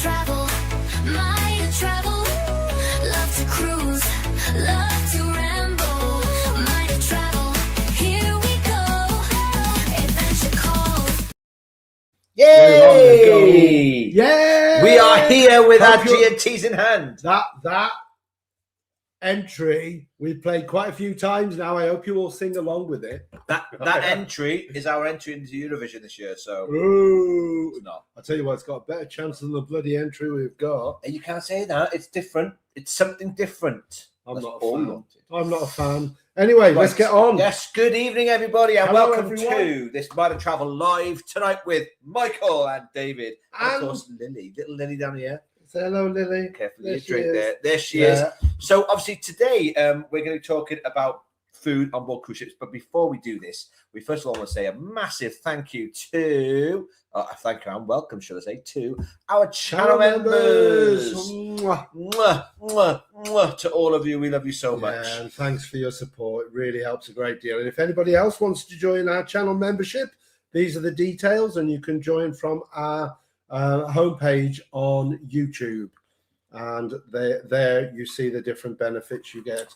travel, love to cruise, love to ramble, mind to travel. Here we go, adventure calls. Yay! Yeah, We are here with our Hope you're- G&Ts in hand. That entry we've played quite a few times now. I hope you all sing along with it. That entry is our entry into Eurovision this year, so Ooh. it's not. I tell you what, it's got a better chance than the bloody entry we've got. You can't say that. It's different. It's something different. I'm That's not a all we fan. wanted. I'm not a fan. Anyway, let's get on. Yes, good evening, everybody, and Hello, welcome everyone. to this Mind of Travel live tonight with Michael and David. And of And- course, Lily. Little Lily down here. Say hello, Lily. Careful There your she drink is. there. There she Yeah. is. So obviously today we're going to be talking about food on board cruise ships. But before we do this, we first of all want to say a massive thank you to, thank you and welcome, should I say, to our channel members. Mwah. Mwah, mwah, mwah, to all of you. We love you so much. Yeah, and thanks for your support. It really helps a great deal. And if anybody else wants to join our channel membership, these are the details, and you can join from our homepage on YouTube. And there you see the different benefits you get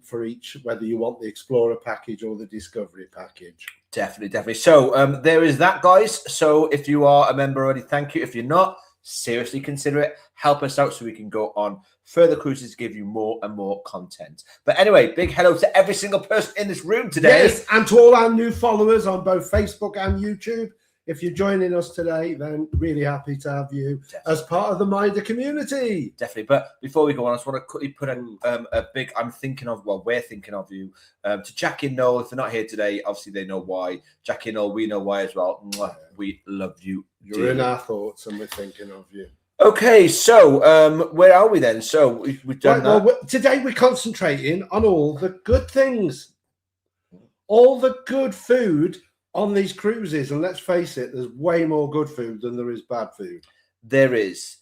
for each, whether you want the Explorer package or the Discovery package. Definitely. So there is that, guys. So if you are a member already, thank you. If you're not, seriously consider it. Help us out so we can go on further cruises to give you more and more content. But anyway, big hello to every single person in this room today. Yes, and to all our new followers on both Facebook and YouTube. If you're joining us today, then really happy to have you as part of the Minder community. Definitely. But before we go on, I just want to quickly put a big, we're thinking of you, to Jackie and Noel. If they're not here today, obviously they know why. Jackie and Noel, we know why as well. Mwah, we love you. You're in our thoughts and we're thinking of you. Okay, so where are we then? So we've done that. Well, today we're concentrating on all the good things, all the good food on these cruises. And let's face it, there's way more good food than there is bad food. There is.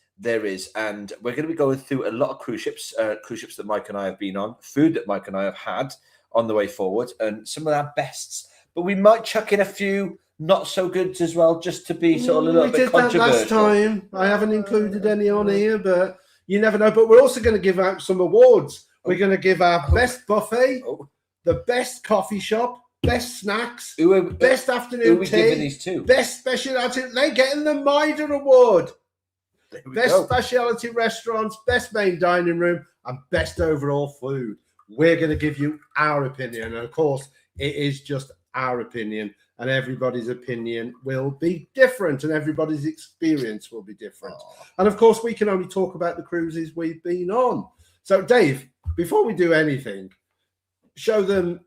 And we're going to be going through a lot of cruise ships that Mike and I have been on, food that Mike and I have had on the way forward, and some of our bests. But we might chuck in a few not so goods as well, just to be sort of a little bit controversial. We did that last time. I haven't included any on here, but you never know. But we're also going to give out some awards. We're going to give our best buffet, the best coffee shop, best snacks, best afternoon who are we tea, giving these to? best speciality. They're getting the Minder Award. Best go. speciality restaurants, best main dining room, and best overall food. We're going to give you our opinion. And of course, it is just our opinion, and everybody's opinion will be different, and everybody's experience will be different. And of course, we can only talk about the cruises we've been on. So, Dave, before we do anything, show them.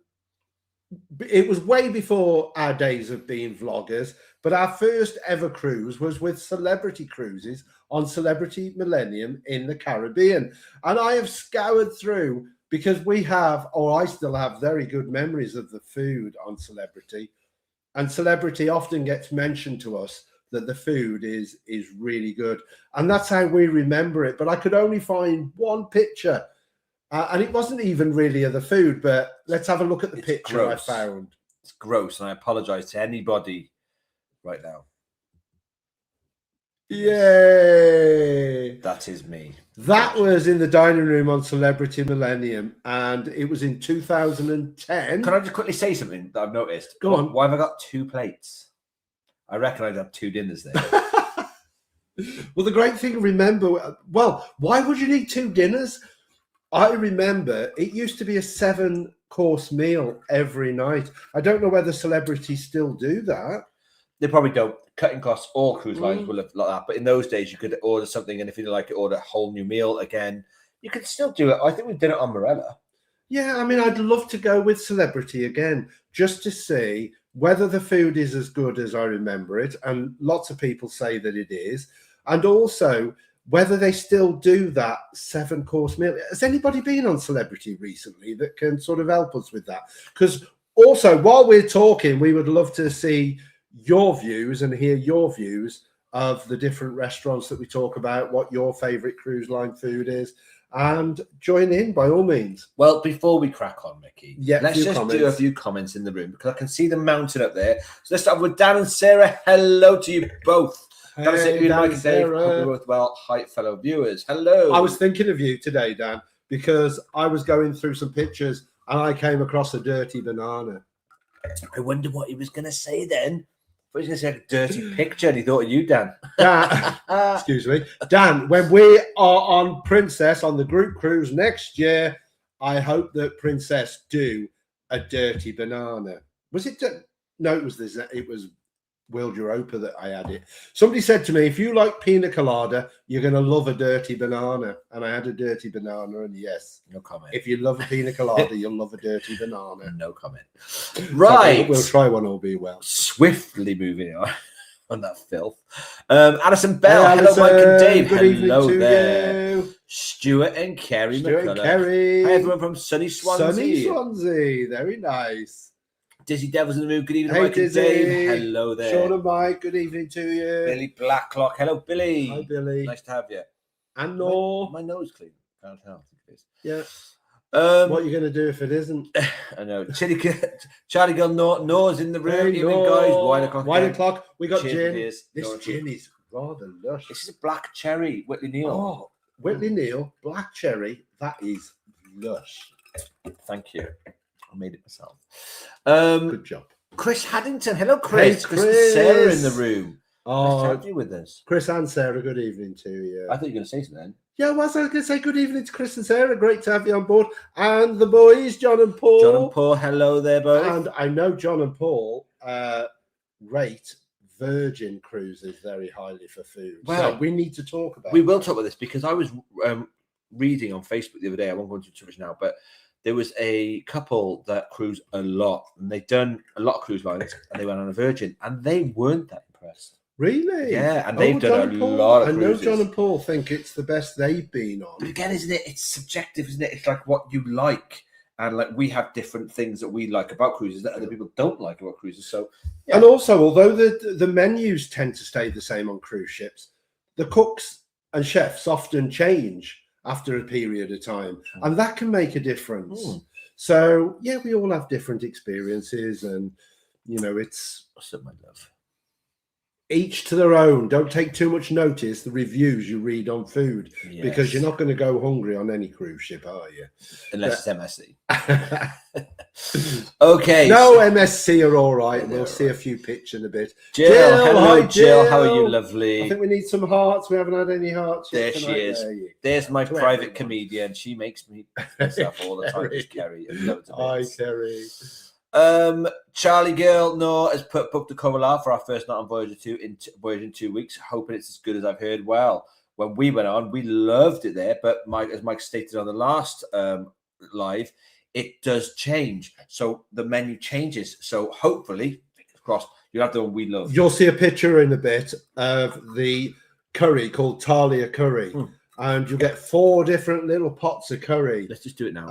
It was way before our days of being vloggers, but our first ever cruise was with Celebrity Cruises on Celebrity Millennium in the Caribbean. And I have scoured through, because we have, or I still have, very good memories of the food on Celebrity. And Celebrity often gets mentioned to us that the food is really good. And that's how we remember it. But I could only find one picture. And it wasn't even really of the food, but let's have a look at the picture gross. I found. It's gross, and I apologize to anybody right now. Yay! That is me. That was in the dining room on Celebrity Millennium, and it was in 2010. Can I just quickly say something that I've noticed? Go on. Why have I got 2 plates? I reckon I'd have 2 dinners there. Well, the great thing, remember, why would you need 2 dinners? I remember it used to be a 7-course meal every night. I don't know whether Celebrities still do that. They probably don't. Cutting costs, all cruise lines will have like that. But in those days, you could order something, and if you didn't like it, order a whole new meal again. You could still do it. I think we did it on Marella. Yeah, I mean, I'd love to go with Celebrity again, just to see whether the food is as good as I remember it. And lots of people say that it is. And also, whether they still do that 7-course meal. Has anybody been on Celebrity recently that can sort of help us with that? Because also, while we're talking, we would love to see your views and hear your views of the different restaurants that we talk about, what your favorite cruise line food is, and join in by all means. Well, before we crack on, Mickey, let's just comments. do a few comments in the room, because I can see them mounted up there. So let's start with Dan and Sarah. Hello to you both. That's it, Hey, Mike Dan, and Dave. Hope Sarah. you're both well. Hi, fellow viewers. Hello. I was thinking of you today, Dan, because I was going through some pictures and I came across a dirty banana. I wonder what he was going to say then. I was going to say a dirty picture, and he thought of you, Dan. Dan, excuse me, Dan. When we are on Princess on the group cruise next year, I hope that Princess do a dirty banana. Was it? No, it was this. It was World Europa that I had it. Somebody said to me, if you like pina colada, you're going to love a dirty banana. And I had a dirty banana, and yes. No comment. If you love a pina colada, you'll love a dirty banana. No comment. Right. So we'll try one, all be well. Swiftly moving on that filth. Alison Bell. Hey, hello, Mike and Dave. Good evening Hello to there. you. Stuart and Kerry Stuart and McCullough. Kerry. Hi, everyone from sunny Swansea. Sunny Swansea. Very nice. Dizzy Devils in the mood. Good evening, Hey, Mike Dizzy. and Dave. Hello there. Sean and Mike, good evening to you. Billy Blacklock. Hello, Billy. Hi, Billy. Nice to have you. And Nor. My nose clean. Can't tell. I think it is. Yeah. What are you going to do if it isn't? I know. Charlie Girl Nor's in the room. Hey, Evening, Nor. guys. Wine o'clock. Wine again. o'clock. We got Gin gin. is This going gin to- is rather lush. This is a black cherry. Whitley Neal. Oh, Whitley Neal, black cherry. That is lush. Thank you. I made it myself. Good job. Chris Haddington. Hello, Chris. Hey, Chris and Sarah Chris. in the room. Nice to Oh, have you with us. Chris and Sarah, good evening to you. I thought you were going to say something then. Yeah, well, I was going to say good evening to Chris and Sarah. Great to have you on board. And the boys, John and Paul. John and Paul, hello there, both. And I know John and Paul rate Virgin Cruises very highly for food. Well, so we need to talk about We it. will talk about this because I was reading on Facebook the other day. I won't go into too much now, but there was a couple that cruise a lot, and they'd done a lot of cruise lines, and they went on a Virgin, and they weren't that impressed. Really? Yeah, and they've done John a and Paul. lot of I know cruises. John and Paul think it's the best they've been But on. again, isn't it? It's subjective, isn't it? It's like what you like, and like we have different things that we like about cruises that other people don't like about cruises. So, yeah. And also, although the menus tend to stay the same on cruise ships, the cooks and chefs often change after a period of time, and that can make a difference. Mm. So, yeah, we all have different experiences, and you know, it's What's up, my love? each to their own. Don't take too much notice the reviews you read on food because you're not going to go hungry on any cruise ship, are you? Unless it's MSC. Okay. No, MSC are all right. Yeah, We'll they're see a few pics in a bit. Jill, hello, hi, Jill. How are you, Jill. lovely? I think we need some hearts. We haven't had any hearts yet. There she tonight. is. There you There's my To private everyone. comedian. She makes me myself all the time. Just Kerry. And loads of Hi, bits. Kerry. Charlie Girl No has booked the cover out for our first night on Voyager 2 in Voyager in 2 weeks. Hoping it's as good as I've heard. Well, when we went on, we loved it there. But as Mike stated on the last live, it does change. So the menu changes. So hopefully, fingers crossed, you'll have the one we love. You'll see a picture in a bit of the curry called Talia curry, and you'll get 4 different little pots of curry. Let's just do it now.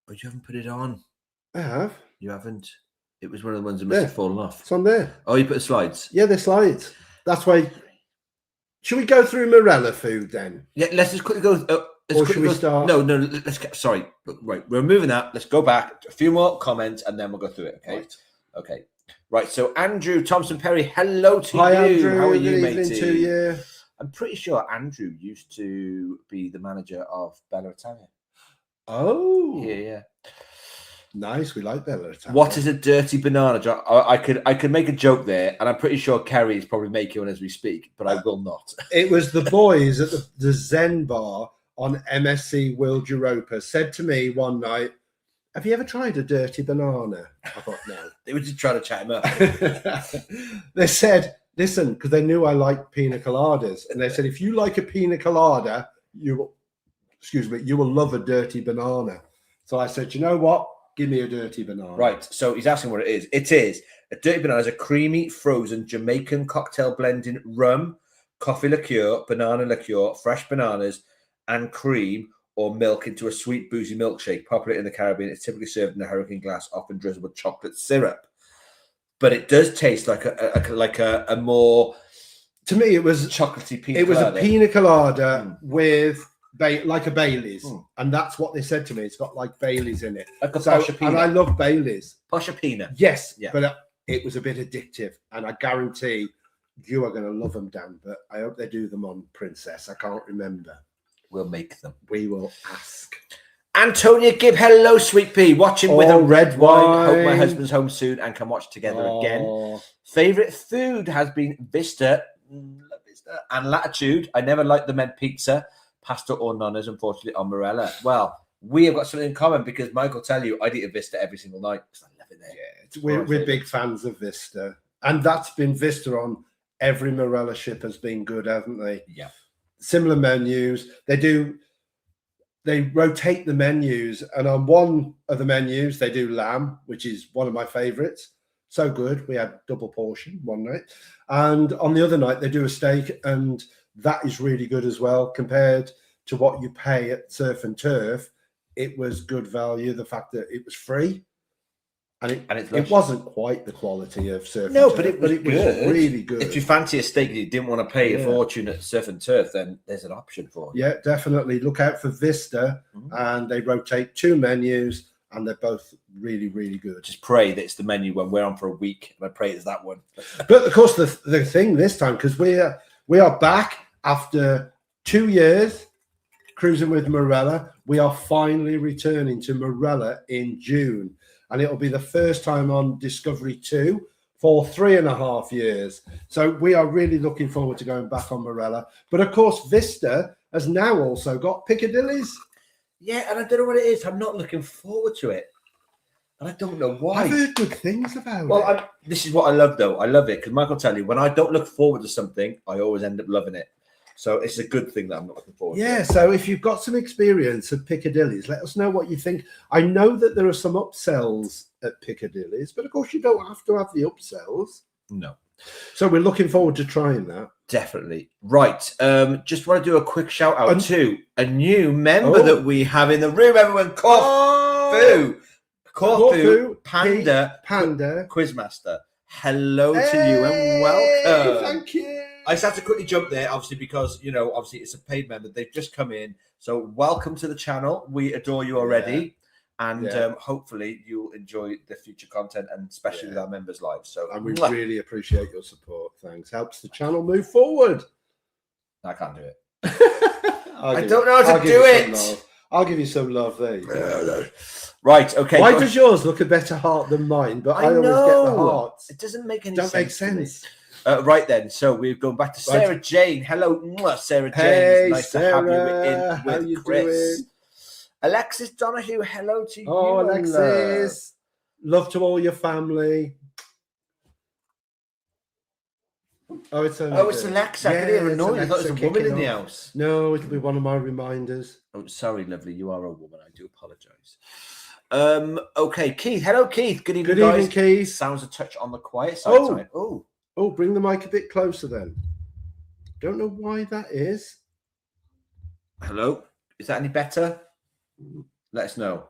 But you haven't put it on. I have. You haven't. It was one of the ones that must have fallen off. It's on there. Oh, you put the slides. Yeah, the slides. That's why. Should we go through Marella food then? Yeah, let's just quickly go. Or should we start? No. Let's get. Sorry, right. We're moving that. Let's go back. A few more comments, and then we'll go through it. Okay. Right. Okay. Right. So Andrew Thompson Perry, hello to Hi, you. Andrew. How are Good you, evening matey? to you. I'm pretty sure Andrew used to be the manager of Bella Italia. Oh, Yeah. nice. We like Bella Italia. What is a dirty banana? I could make a joke there, and I'm pretty sure Kerry is probably making one as we speak, but I will not. It was the boys at the Zen bar on MSC World Europa said to me one night, "Have you ever tried a dirty banana?" I thought, no. They were just trying to chat him up. They said, listen, because they knew I like pina coladas, and they said, if you like a pina colada, you will love a dirty banana. So I said, you know what? Give me a dirty banana. Right, so he's asking what it is. It is a dirty banana is a creamy, frozen Jamaican cocktail blending rum, coffee liqueur, banana liqueur, fresh bananas, and cream or milk into a sweet, boozy milkshake. Popular in the Caribbean, it's typically served in a hurricane glass, often drizzled with chocolate syrup. But it does taste like a more, To me, it was chocolatey pina it was colada. a pina colada with like a Bailey's, Mm. and that's what they said to me. It's got like Bailey's in it. Like a So, Pasha and I Pina. love Bailey's. Pasha Pina. Yes, Yeah. but it was a bit addictive, and I guarantee You are going to love them, Dan, but I hope they do them on Princess. I can't remember. We'll make them. We will ask. Antonia Gibb, hello, sweet pea. Watching with a Oh, red wine. Hope my wine. husband's home soon and can watch together again. Oh, Favorite food has been Vista and Latitude. I never liked the med pizza, pasta or nonnas, unfortunately, on Marella. Well, we have got something in common because Mike will tell you I'd eat a Vista every single night because I love it there. Yeah, we're big fans of Vista. And that's been Vista on every Marella ship has been good, haven't they? Yeah. Similar menus. They rotate the menus, and on one of the menus they do lamb, which is one of my favorites. So good. We had double portion one night, and on the other night they do a steak, and that is really good as well compared to what you pay at Surf and Turf. It was good value. The fact that it was free, and it wasn't quite the quality of Surf. No, and Turf, but it was good. Really good. If you fancy a steak and you didn't want to pay a fortune at Surf and Turf, then there's an option for you. Yeah, definitely. Look out for Vista, and they rotate 2 menus, and they're both really, really good. Just pray that it's the menu when we're on for a week, and I pray it's that one. But of course, the thing this time, because we are back after 2 years cruising with Marella, we are finally returning to Marella in June, and it'll be the first time on Discovery 2 for 3.5 years. So we are really looking forward to going back on Marella. But of course, Vista has now also got Piccadilly's. Yeah, and I don't know what it is. I'm not looking forward to it. And I don't know why. I've heard good things about it. Well, this is what I love, though. I love it because Mike will tell you, when I don't look forward to something, I always end up loving it. So it's a good thing that I'm not looking forward to. Yeah, so if you've got some experience at Piccadilly's, let us know what you think. I know that there are some upsells at Piccadilly's, but of course you don't have to have the upsells. No. So we're looking forward to trying that. Definitely. Right. Just want to do a quick shout out to a new member that we have in the room, everyone. Corfu. Panda Quizmaster. Hello to you and welcome. Thank you. I just have to quickly jump there, obviously, because, obviously it's a paid member. They've just come in. So welcome to the channel. We adore you already. Yeah. And hopefully you'll enjoy the future content, and especially with our members' lives. So, and we really appreciate your support. Thanks. Helps the channel move forward. I can't do it. I don't know how to do it. I'll give you some love there. You go. Right, okay. Why does yours look a better heart than mine? But I always get the hearts. It doesn't make any sense. Don't make sense. Right then, so we've gone back to Sarah Jane. Hello, Sarah Jane. Hey, nice Sarah. to have you in with Chris. Doing? Alexis Donahue, hello to you. Oh, Alexis. Love to all your family. Oh, it's Alexa. I could hear a noise. I thought it was a woman in the house. No, it'll be one of my reminders. Oh, sorry, lovely. You are a woman. I do apologise. Okay, Keith. Hello, Keith. Good evening, guys. Evening, Keith. Sounds a touch on the quiet side tonight. Oh, bring the mic a bit closer then. Don't know why that is. Hello. Is that any better? Let us know.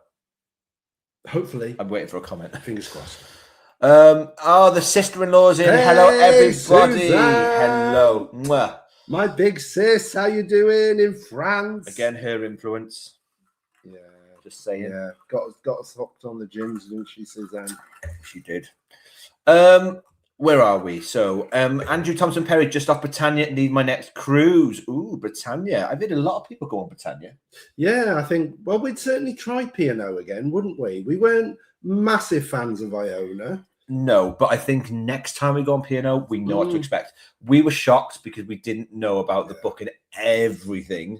Hopefully. I'm waiting for a comment. Fingers crossed. The sister-in-law's in. Hey, hello, everybody. Suzanne. Hello. Mwah. My big sis, how you doing in France? Again, her influence. Yeah. Just saying. Yeah. Got us hooked on the gyms, didn't she, Suzanne? She did. Where are we? So, Andrew Thompson Perry, just off Britannia, need my next cruise. Ooh, Britannia. I've had a lot of people go on Britannia. Yeah, I think, well, we'd certainly try P&O again, wouldn't we? We weren't massive fans of Iona. No, but I think next time we go on P&O, we know what to expect. We were shocked because we didn't know about the book and everything.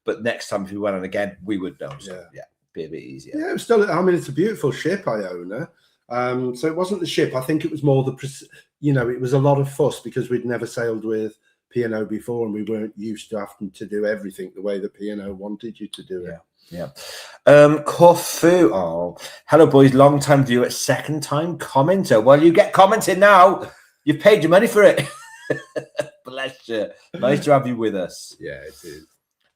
But next time if we went on again, we would know. So, yeah, be a bit easier. Yeah, it was still, I mean, it's a beautiful ship, Iona. So it wasn't the ship. I think it was more it was a lot of fuss because we'd never sailed with P&O before and we weren't used to having to do everything the way that P&O wanted you to do it. Yeah. Corfu. Oh, hello, boys. Long time viewer, second time commenter. Well, you get commenting now. You've paid your money for it. Bless you. Nice to have you with us. Yeah, it is.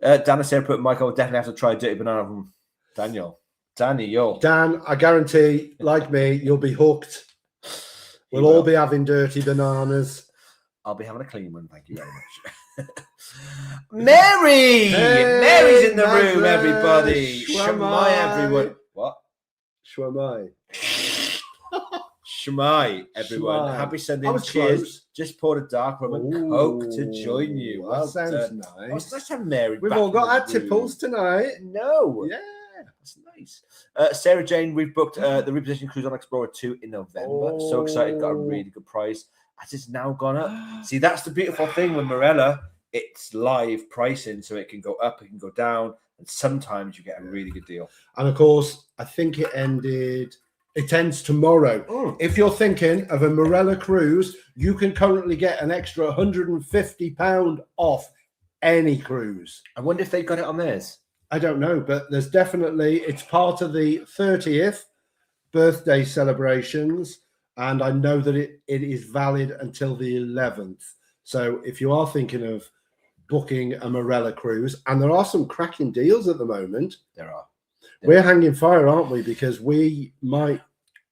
Dan and Sarah put Michael will definitely have to try Dirty Banana from Daniel. Dan, I guarantee, like me, you'll be hooked. We'll all be having dirty bananas. I'll be having a clean one. Thank you very much. Mary! Hey, Mary's in the room, Nazla. everybody. Shwamai. Shwamai, everyone. What? Shwamai. Shmai, everyone. Shmai. Happy Sunday. I was Cheers. close. Just poured a dark rum and Coke to join you. That sounds Oh, nice. it's nice to have Mary. We've back all in got the our room. tipples tonight. No. Yeah. That's nice. Sarah Jane, we've booked the repositioning cruise on Explorer 2 in November. So excited. Got a really good price. As it's now gone up. See, that's the beautiful thing with Marella. It's live pricing, so it can go up, it can go down, and sometimes you get a really good deal. And of course, I think it ends tomorrow. If you're thinking of a Marella cruise, you can currently get an extra £150 off any cruise. I wonder if they got it on theirs. I don't know, but there's definitely, it's part of the 30th birthday celebrations, and I know that it is valid until the 11th. So if you are thinking of booking a Marella cruise, and there are some cracking deals at the moment. There are. We're hanging fire, aren't we? Because we might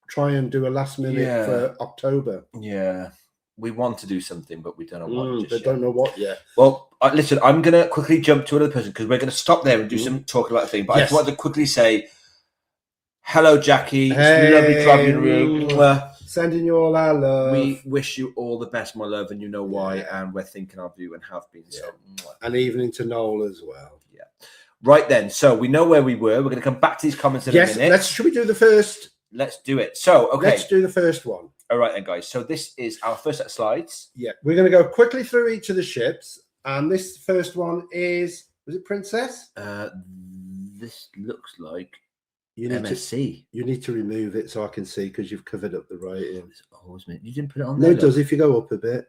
try and do a last minute for October. Yeah. We want to do something, but we don't know what. They don't know what yet. Well, listen, I'm going to quickly jump to another person because we're going to stop there and do some talking about the thing. But I just wanted to quickly say, hello, Jackie. Hey. It's lovely to have you in the room. Sending you all our love. We wish you all the best, my love, and you know why. And we're thinking of you and have been. So, and evening to Noel as well. Yeah. Right then. So we know where we were. We're going to come back to these comments in a minute. Should we do the first? Let's do it. So, okay. Let's do the first one. All right then, guys. So this is our first set of slides. Yeah. We're going to go quickly through each of the ships. And this first one was it Princess? This looks like you need MSC. You need to remove it so I can see because you've covered up the writing. You didn't put it on there. No, it does if you go up a bit.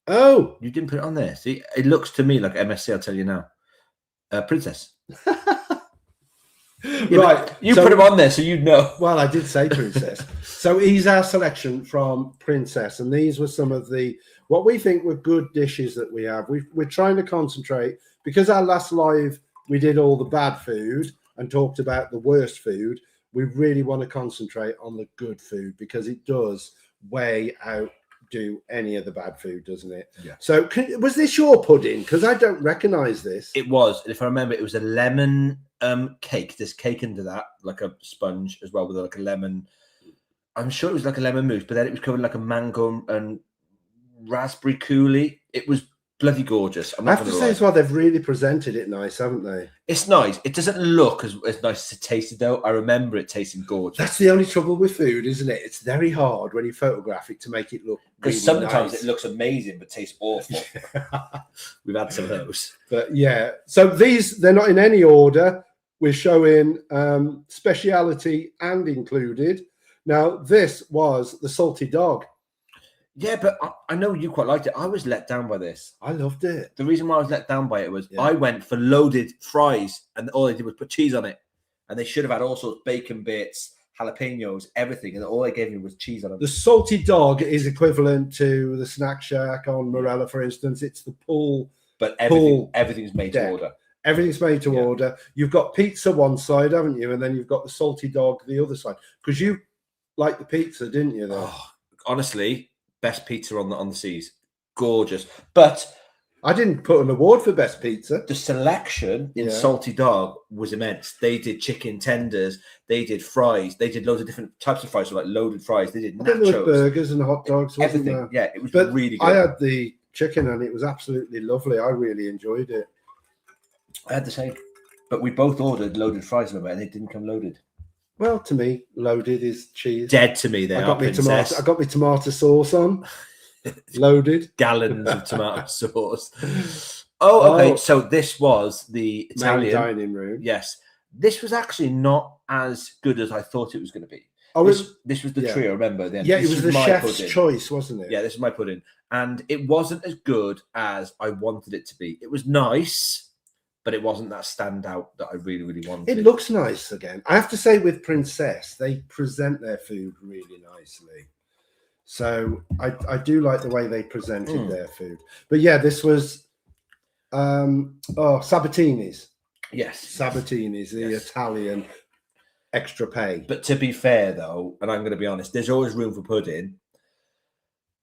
Oh, you didn't put it on there. See, it looks to me like MSC. I'll tell you now. Princess. Right, you put him on there, so you know. Well, I did say Princess. So here's our selection from Princess, and these were some of what we think were good dishes that we have. We're trying to concentrate because our last live we did all the bad food and talked about the worst food. We really want to concentrate on the good food because it does way outdo any of the bad food, doesn't it? Yeah. So was this your pudding? Because I don't recognise this. It was. If I remember, it was a lemon cake. There's cake into that, like a sponge as well, with like a lemon. I'm sure it was like a lemon mousse, but then it was covered like a mango and raspberry coulis. It was bloody gorgeous. I have to say as well, they've really presented it nice, haven't they? It's nice. It doesn't look as nice as it tasted, though. I remember it tasting gorgeous. That's the only trouble with food, isn't it? It's very hard when you photograph it to make it look because really sometimes nice. It looks amazing but tastes awful. We've had some of those. But yeah, so they're not in any order. We're showing Speciality and Included. Now, this was the salty dog. Yeah, but I know you quite liked it. I was let down by this. I loved it. The reason why I was let down by it was I went for loaded fries and all they did was put cheese on it. And they should have had all sorts of bacon bits, jalapenos, everything. And all they gave me was cheese on it. The salty dog is equivalent to the snack shack on Marella, for instance. It's the pool. But everything's made to order. Everything's made to order. You've got pizza one side, haven't you? And then you've got the salty dog the other side. Because you liked the pizza, didn't you? Though? Oh, honestly, best pizza on the seas. Gorgeous. But I didn't put an award for best pizza. The selection in Salty Dog was immense. They did chicken tenders. They did fries. They did loads of different types of fries, so like loaded fries. They did nachos. There were burgers and hot dogs. Everything. There? Yeah, it was really good. I had the chicken and it was absolutely lovely. I really enjoyed it. I had the same. But we both ordered loaded fries, remember, and they didn't come loaded. Well, to me, loaded is cheese. Dead to me, I got me tomato sauce on. Loaded. Gallons of tomato sauce. Oh, okay. So this was the Italian main dining room. Yes. This was actually not as good as I thought it was going to be. Oh, this was the trio, remember? Then it was the chef's choice, wasn't it? Yeah, this is my pudding. And it wasn't as good as I wanted it to be. It was nice, but it wasn't that standout that I really, really wanted. It looks nice again. I have to say with Princess, they present their food really nicely. So I do like the way they presented their food. But yeah, this was Sabatini's. Yes. Sabatini's, the Italian extra pay. But to be fair, though, and I'm going to be honest, there's always room for pudding.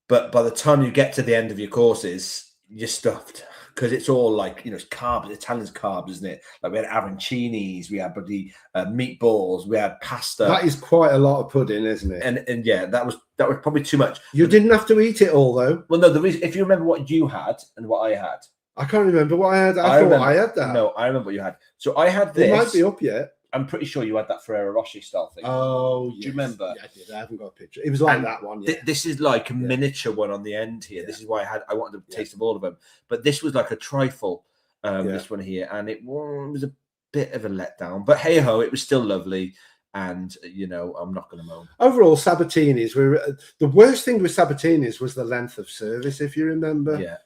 But by the time you get to the end of your courses, you're stuffed. because it's all like, it's carbs. Italian's carbs, isn't it? Like we had arancinis, we had bloody meatballs, we had pasta. That is quite a lot of pudding, isn't it? And yeah, that was probably too much. You didn't have to eat it all though. Well, no, the reason, if you remember what you had and what I had. I can't remember what I had. I thought I had that. No, I remember what you had. So I had this. It might be up yet. I'm pretty sure you had that Ferrero Rocher style thing. Oh, yes. Do you remember? Yeah, I did. I haven't got a picture. It was like that one. Yeah. This is like a miniature one on the end here. Yeah. This is why I wanted a taste of all of them. But this was like a trifle. This one here, and it was a bit of a letdown. But hey ho, it was still lovely. And I'm not going to moan. Overall, Sabatini's were the worst thing with Sabatini's was the length of service. If you remember,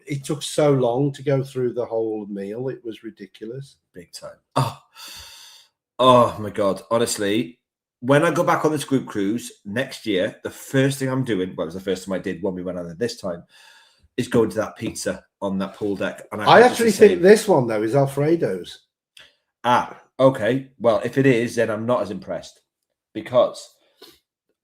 it took so long to go through the whole meal. It was ridiculous. Big time. Oh my God. Honestly, when I go back on this group cruise next year, the first thing I'm doing, well, it was the first time I did when we went on it this time, is going to that pizza on that pool deck. And I actually think this one, though, is Alfredo's. Okay. Well, if it is, then I'm not as impressed, because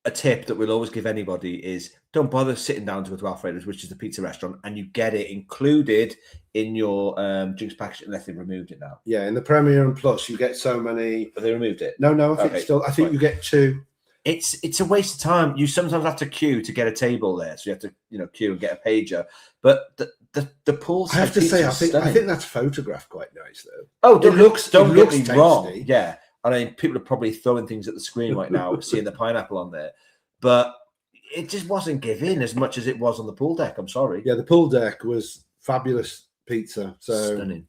a tip that we'll always give anybody is don't bother sitting down to go to Alfredo's, which is the pizza restaurant, and you get it included in your drinks package unless they've removed it now. Yeah, in the Premier and Plus, you get so many. But they removed it. No, I think you get 2. It's a waste of time. You sometimes have to queue to get a table there, so you have to queue and get a pager. But the pool. I have to say, I think that's photographed quite nice though. Oh, it looks. Don't get me wrong. Tasty. Yeah, I mean, people are probably throwing things at the screen right now, seeing the pineapple on there, but it just wasn't giving as much as it was on the pool deck. I'm sorry. Yeah, the pool deck was fabulous pizza. So stunning.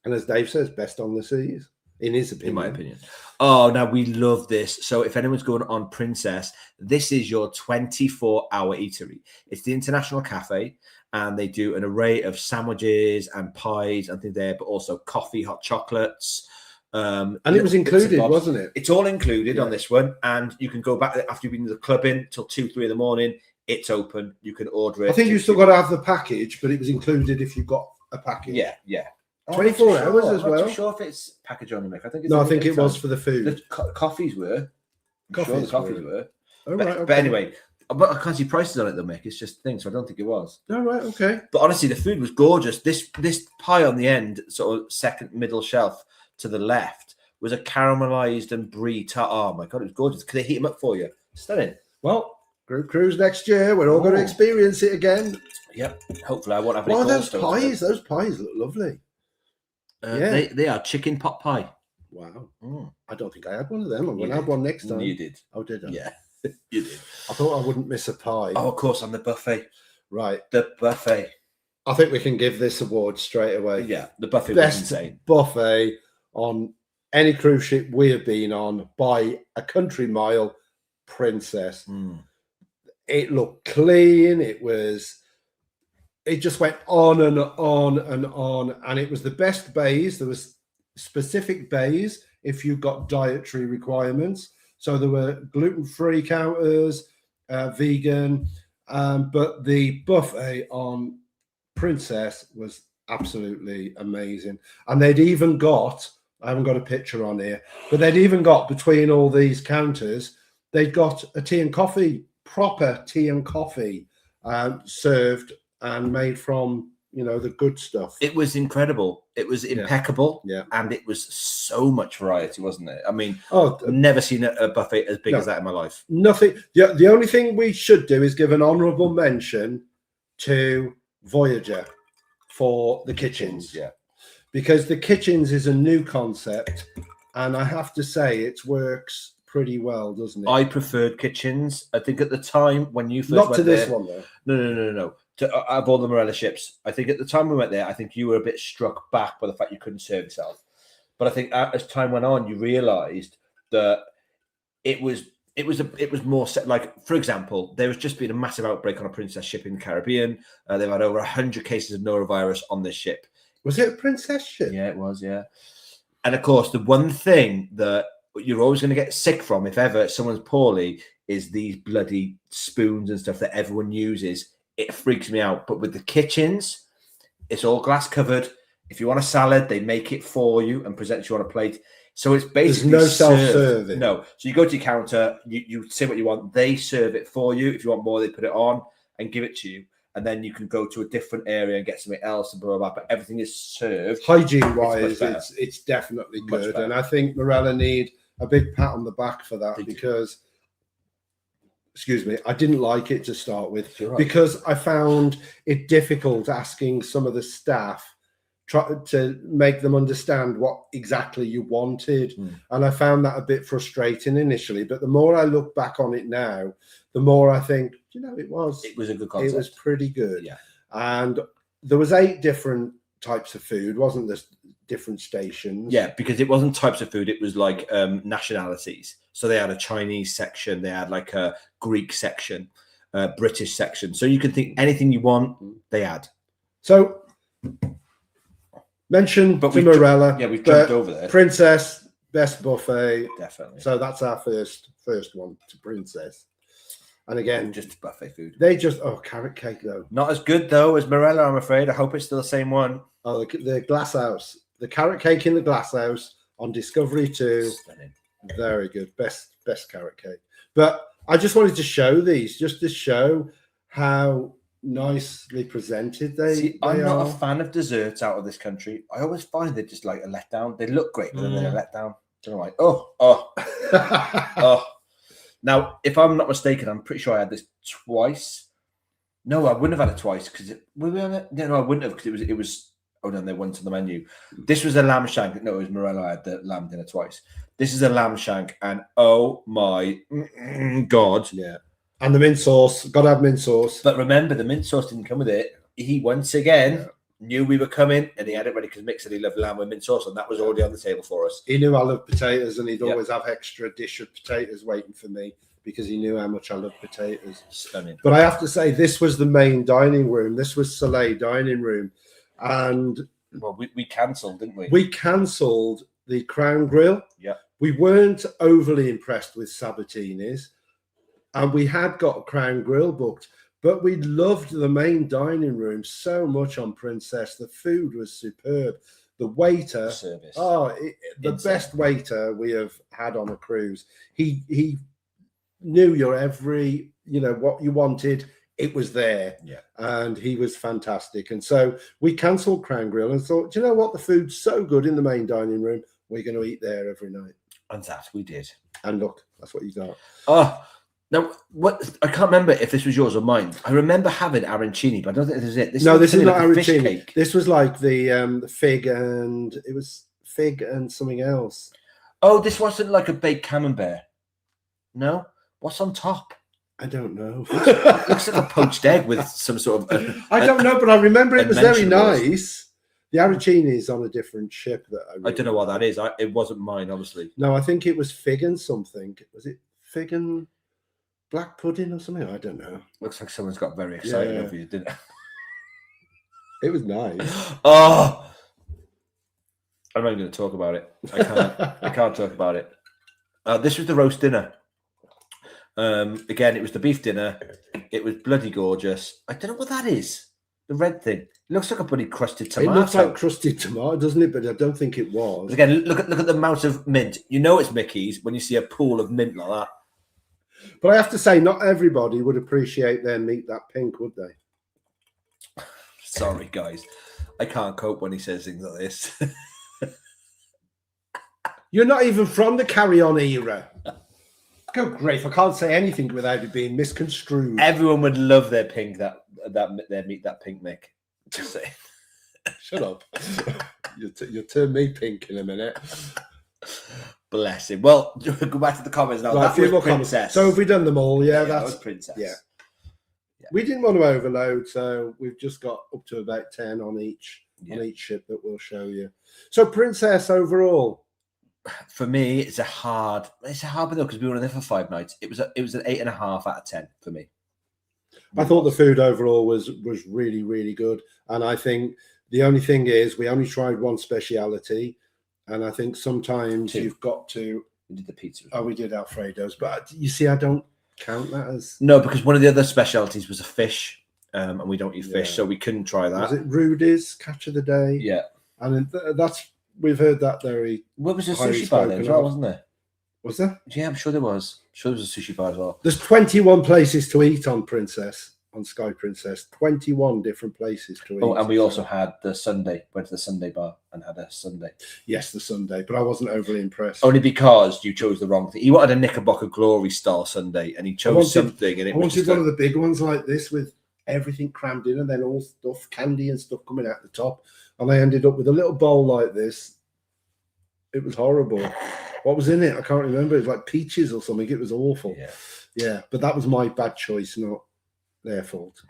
And as Dave says, best on the seas, in his opinion. In my opinion. Oh, now we love this. So if anyone's going on Princess, this is your 24-hour eatery. It's the International Cafe, and they do an array of sandwiches and pies and things there, but also coffee, hot chocolates. And it was included, wasn't it? It's all included on this one, and you can go back after you've been to the club in till 2-3 in the morning. It's open. You can order it. I think you still got to have the package, but it was included if you got a package. Yeah. 24 hours as well. I'm not sure if it's package only, Mick. I think it's I think it was for the food. The coffees were. The coffees were. Oh, right, okay. But anyway, I can't see prices on it though, Mick. It's just things, so I don't think it was. Oh, right, okay. But honestly, the food was gorgeous. This pie on the end, sort of second middle shelf to the left, was a caramelized and brie tart. Oh my God, it was gorgeous. Could they heat them up for you? Stunning. Well, group cruise next year. We're all going to experience it again. Yep. Hopefully, I won't have any. Well, those pies. Those pies look lovely. They are chicken pot pie. Wow. I don't think I had one of them. I'm going to have one next time. You did. Oh, did I? Yeah, you did. I thought I wouldn't miss a pie. Oh, of course, on the buffet. Right. The buffet. I think we can give this award straight away. Yeah, the buffet was insane. Buffet on any cruise ship we have been on by a country mile. Princess. It looked clean. It just went on and on and on, and it was the best bays. There was specific bays if you got dietary requirements. So there were gluten-free counters, vegan, but the buffet on Princess was absolutely amazing. And they'd even got, I haven't got a picture on here, but they'd even got between all these counters, they'd got a tea and coffee, proper tea and coffee served and made from, the good stuff. It was incredible. It was impeccable. Yeah. And it was so much variety, wasn't it? I mean, I've never seen a buffet as big as that in my life. Nothing. The only thing we should do is give an honourable mention to Voyager for the kitchens. Yeah. Because the kitchens is a new concept, and I have to say it works pretty well, doesn't it? I preferred kitchens. I think at the time when you first went there, one though. No. Of all the Marella ships, I think at the time we went there, I think you were a bit struck back by the fact you couldn't serve yourself. But I think as time went on, you realised that it was more set. Like, for example, there has just been a massive outbreak on a Princess ship in the Caribbean. They've had over 100 cases of norovirus on this ship. Was it a Princess ship? Yeah, it was. Yeah, and of course, the one thing that you're always going to get sick from, if ever someone's poorly, is these bloody spoons and stuff that everyone uses. It freaks me out. But with the kitchens, it's all glass covered. If you want a salad, they make it for you and present you on a plate. So it's basically there's no self-serving. No. So you go to your counter, you say what you want. They serve it for you. If you want more, they put it on and give it to you. and then you can go to a different area and get something else and blah, blah, blah. But everything is served. Hygiene wise, better. it's definitely Much good. better. And I think Marella need a big pat on the back for that Thank you. because, excuse me, I didn't like it to start with You're right. because I found it difficult asking some of the staff to make them understand what exactly you wanted. And I found that a bit frustrating initially, but the more I look back on it now, the more I think, it was a good concept. It was pretty good. Yeah. And there was 8 different types of food, wasn't there? Different stations. Yeah, because it wasn't types of food, it was like nationalities. So they had a Chinese section, they had like a Greek section, British section. So you can think anything you want, they had. So mention Marella. Yeah, we've jumped over there. Princess, best buffet. Definitely. So that's our first one to Princess. And again, just buffet food. They carrot cake though. Not as good though as Marella, I'm afraid. I hope it's still the same one. Oh, the glass house. The carrot cake in the glass house on Discovery 2. Stunning. Very good. Best carrot cake. But I just wanted to show these just to show how nicely presented they I'm not are. a fan of desserts out of this country. I always find they're just like a letdown. They look great, but then they're a letdown. Don't know why. Oh. Now, if I'm not mistaken, I'm pretty sure I had this twice. No, I wouldn't have had it twice because were we on it? No, I wouldn't have because it was. Oh no, they went to the menu. This was a lamb shank. No, it was Marella. I had the lamb dinner twice. This is a lamb shank, and oh my god, yeah. And the mint sauce, gotta have mint sauce. But remember, the mint sauce didn't come with it. He once again knew we were coming, and he had it ready because Mick said he loved lamb with mint sauce, and that was already on the table for us. He knew I loved potatoes, and he'd always have extra dish of potatoes waiting for me because he knew how much I loved potatoes. Stunning. But I have to say, this was the main dining room. This was Soleil dining room. And well, we cancelled, didn't we? We cancelled the Crown Grill. Yeah. We weren't overly impressed with Sabatini's, and we had got a Crown Grill booked, but we loved the main dining room so much on Princess. The food was superb. The waiter, service. The best waiter we have had on a cruise. He knew your every, what you wanted. It was there, and he was fantastic. And so we cancelled Crown Grill and thought, do you know what? The food's so good in the main dining room. We're going to eat there every night. And that we did. And look, that's what you got. Oh, now what? I can't remember if this was yours or mine. I remember having arancini, but I don't think this is it. This is not arancini. This was like the fig, and it was fig and something else. Oh, this wasn't like a baked camembert. No, what's on top? I don't know. It looks like a poached egg with some sort of. I don't know, but I remember it was very nice. The arancini is on a different ship that I don't know what that is. It wasn't mine, obviously. No, I think it was fig and something. Was it fig and black pudding or something? I don't know. Looks like someone's got very excited over you, didn't it? It was nice. Oh, I'm not going to talk about it. I can't talk about it. This was the roast dinner. Again, it was the beef dinner. It was bloody gorgeous. I don't know what that is. The red thing. It looks like a bloody crusted tomato. It looks like crusted tomato, doesn't it? But I don't think it was. But again, look at the amount of mint. You know it's Mickey's when you see a pool of mint like that. But I have to say, not everybody would appreciate their meat that pink, would they? Sorry, guys. I can't cope when he says things like this. You're not even from the carry-on era. Go grief! I can't say anything without it being misconstrued. Everyone would love their pink their meat that pink, Mick. Just say. Shut up! You'll turn me pink in a minute. Bless him. Well, go back to the comments now. Right, that was Princess. So have we done them all? Yeah, that was Princess. Yeah. We didn't want to overload, so we've just got up to about 10 on each ship that we'll show you. So Princess overall. For me, it's a hard one though because we were there for 5 nights. It was an 8.5 out of 10 for me. I thought the food overall was really, really good, and I think the only thing is we only tried one speciality, and I think sometimes you've got to. We did the pizza. Oh, we did Alfredo's, but you see, I don't count that as because one of the other specialities was a fish, and we don't eat fish, so we couldn't try that. Was it Rudy's catch of the day? Yeah, and that's. We've heard that very. What was a sushi bar there as well, wasn't there? Was there? Yeah, I'm sure there was. I'm sure there was a sushi bar as well. There's 21 places to eat on Princess. on Sky Princess. 21 different places to eat. Oh, and we also had the Sunday. Went to the Sunday bar and had a Sunday. Yes, the Sunday, but I wasn't overly impressed. Only because you chose the wrong thing. He wanted a Knickerbocker Glory style Sunday, and he chose something, and it I was wanted just one of the big ones like this with everything crammed in, and then all stuff, candy and stuff coming out the top. And I ended up with a little bowl like this. It was horrible. What was in it? I can't remember. It was like peaches or something. It was awful. Yeah, but that was my bad choice, not their fault.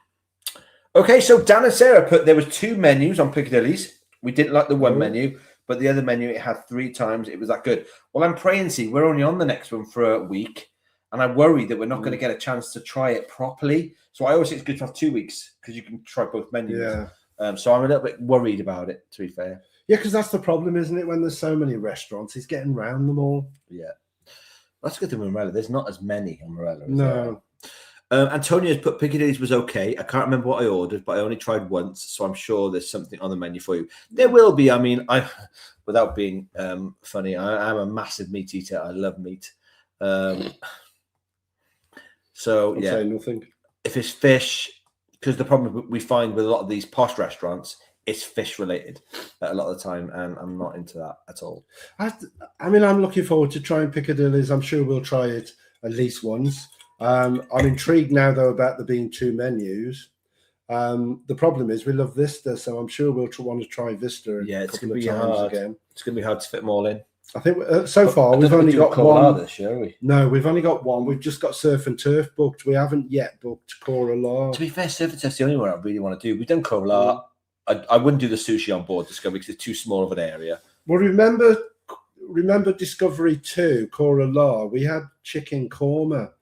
Okay, so Dan and Sarah put there was 2 menus on Piccadilly's. We didn't like the one menu, but the other menu it had 3 times. It was that good. Well, I'm praying, see, we're only on the next one for a week, and I worry that we're not going to get a chance to try it properly. So I always think it's good to have 2 weeks because you can try both menus. Yeah. So I'm a little bit worried about it, to be fair. Yeah, because that's the problem, isn't it? When there's so many restaurants, it's getting round them all. Yeah. That's a good thing with Marella. There's not as many on Marella. No. Antonio's put Piccadilly's was okay. I can't remember what I ordered, but I only tried once, so I'm sure there's something on the menu for you. There will be. I mean, without being funny, I'm a massive meat eater. I love meat. So I'm yeah, saying nothing. If it's fish, because the problem we find with a lot of these posh restaurants, it's fish related a lot of the time, and I'm not into that at all. I mean, I'm looking forward to trying Piccadilly's. I'm sure we'll try it at least once. I'm intrigued now, though, about there being 2 menus. The problem is we love Vista, so I'm sure we'll want to try Vista. Yeah, it's going to be hard. Again. It's going to be hard to fit them all in. I think so far we've only got one. This year, we? No, we've only got one. We've just got Surf and Turf booked. We haven't yet booked Cora La. To be fair, Surf and Turf's the only one I really want to do. We've done Cora La. I wouldn't do the sushi on board Discovery because it's too small of an area. Well, remember Discovery 2, Cora La? We had chicken korma,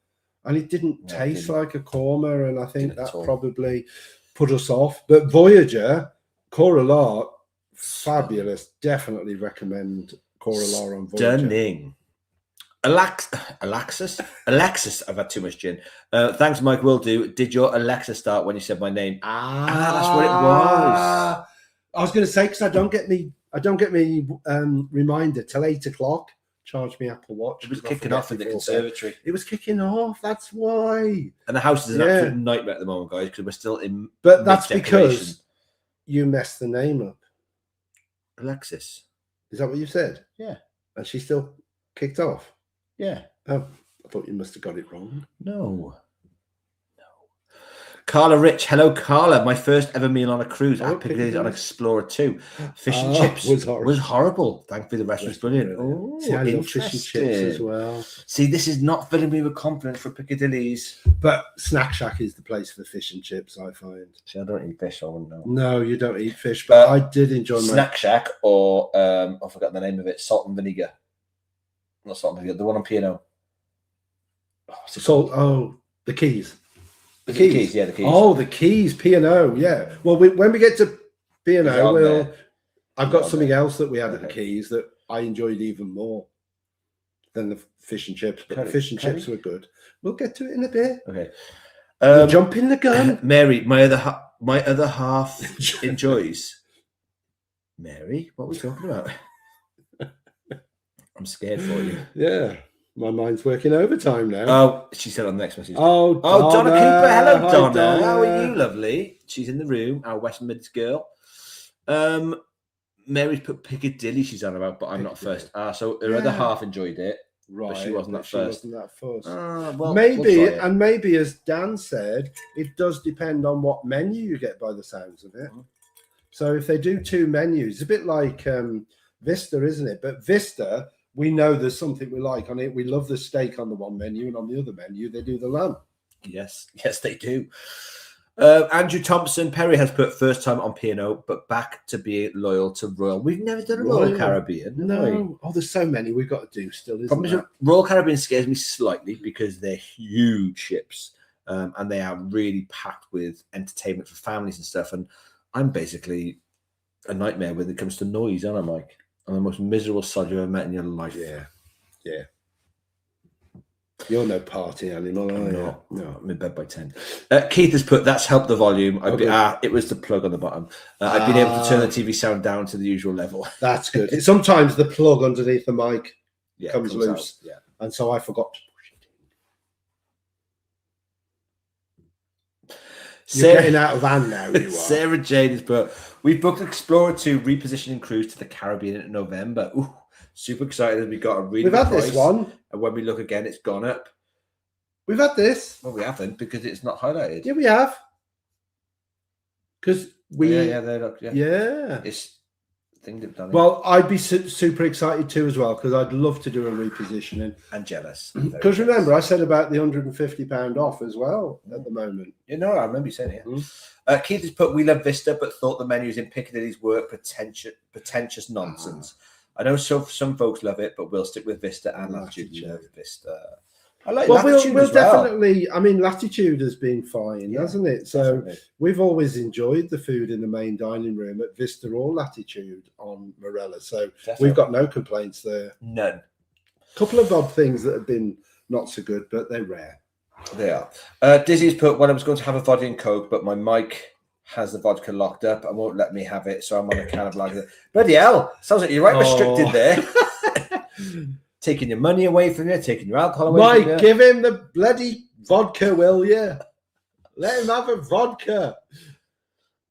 and it didn't taste like a korma, and I think that probably put us off. But Voyager, Cora La, fabulous. Definitely recommend Cora La on Voyager. Stunning. Alexis, I've had too much gin. Thanks, Mike. Will do. Did your Alexa start when you said my name? That's what it was. I was going to say because I don't get me reminder till 8 o'clock. Charge me Apple Watch. It was kicking off in the conservatory. It was kicking off. That's why. And the house is an absolute nightmare at the moment, guys, because we're still in. But that's because you messed the name up. Alexis. Is that what you said? Yeah. And she still kicked off. Yeah. Oh, I thought you must have got it wrong. No. Carla Rich. Hello, Carla. My first ever meal on a cruise at Piccadilly on Explorer 2. Fish and chips was horrible. Thankfully, the rest was brilliant. Oh, see, I love fish and chips as well. See, this is not filling me with confidence for Piccadilly's. But Snack Shack is the place for fish and chips, I find. See, I don't eat fish, I wouldn't know. No, you don't eat fish, but I did enjoy Snack Shack, or I forgot the name of it, Salt and Vinegar. Not Salt and Vinegar, the one on P&O. The Keys. The Keys, yeah, the Keys. Oh, the Keys, P&O, yeah. Well, when we get to P&O, I've got something else that we had at the Keys that I enjoyed even more than the fish and chips. But the fish and chips were good. We'll get to it in a bit. Okay. Jump in the gun. Mary, my other half enjoys. Mary, what are we talking about? I'm scared for you. Yeah. My mind's working overtime now. Oh, she said on the next message. Oh, Donna Cooper. Hello, Donna. Donna. How are you, lovely? She's in the room, our West Mids girl. Mary's put Piccadilly she's on about, but I'm not first. So her other half enjoyed it. Right. But she wasn't that first. Well, maybe, and maybe as Dan said, it does depend on what menu you get by the sounds of it. So if they do 2 menus, it's a bit like Vista, isn't it? But Vista, we know there's something we like on it. We love the steak on the one menu, and on the other menu, they do the lamb. Yes, they do. Andrew Thompson, Perry has put first time on P&O, but back to be loyal to Royal. We've never done a Royal Caribbean. No. Oh, there's so many we've got to do still, isn't there? Royal Caribbean scares me slightly because they're huge ships and they are really packed with entertainment for families and stuff. And I'm basically a nightmare when it comes to noise, aren't I, Mike? I'm the most miserable sod you've ever met in your life. Yeah. You're no party animal, are you? No, I'm in bed by 10. Keith has put, that's helped the volume. It was the plug on the bottom. I've been able to turn the TV sound down to the usual level. That's good. Sometimes the plug underneath the mic comes loose. Out. And so I forgot to push it in. You're getting out of hand now. You are. Sarah Jane has put, we've booked Explorer 2 repositioning cruise to the Caribbean in November. Ooh, super excited. We got a really We've good had this price, one. and when we look again, it's gone up. We've had this. Well, we haven't because it's not highlighted. Yeah, we have. Because we. Yeah, they look. Yeah. Yeah. It's thing they've done. Well, I'd be super excited too as well because I'd love to do a repositioning. And jealous. Because remember, I said about the £150 off as well at the moment. You know, I remember you saying it. Keith has put, we love Vista, but thought the menus in Piccadilly's were pretentious nonsense. I know some folks love it, but we'll stick with Vista and Latitude. Love Vista. I like Latitude we'll as well. definitely. I mean, Latitude has been fine, hasn't it? So definitely. We've always enjoyed the food in the main dining room at Vista or Latitude on Marella. So Definitely. we've got no complaints there. None. A couple of odd things that have been not so good, but they're rare. They are. Dizzy's put, well, I was going to have a vodka and Coke, but my mic has the vodka locked up and won't let me have it, so I'm on a can of lager. Bloody hell. Sounds like you're right restricted there. Taking your money away from you, taking your alcohol away from you. Mike, give him the bloody vodka, will you? Let him have a vodka.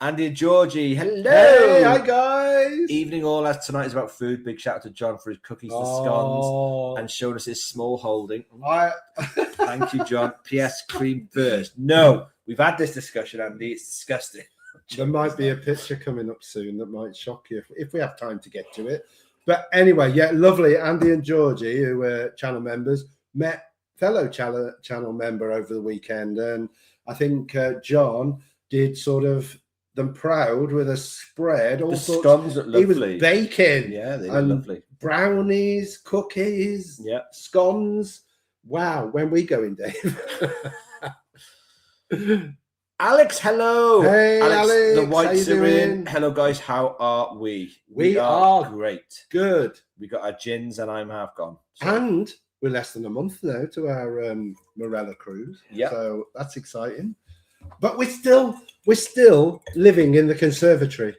Andy and Georgie, hello. Hey, hi guys. Evening all, as tonight is about food. Big shout out to John for his cookies, the scones, and showing us his small holding. Thank you, John. P.S. Cream first. No, we've had this discussion, Andy. It's disgusting. There might be a picture coming up soon that might shock you if we have time to get to it. But anyway, yeah, lovely. Andy and Georgie, who were channel members, met fellow channel member over the weekend. And I think John did sort of them proud with a spread. All The sorts. scones look lovely. He was baking. Yeah, they look lovely. Brownies, cookies, Yeah. scones. Wow, when we going, Dave? Alex, hello. Hey, The Alex, whites how you are in. doing? Hello, guys. How are we? We are great. Good. We got our gins, and I'm half gone. So, And we're less than a month now to our Marella cruise. Yeah. So that's exciting. But we're still living in the conservatory.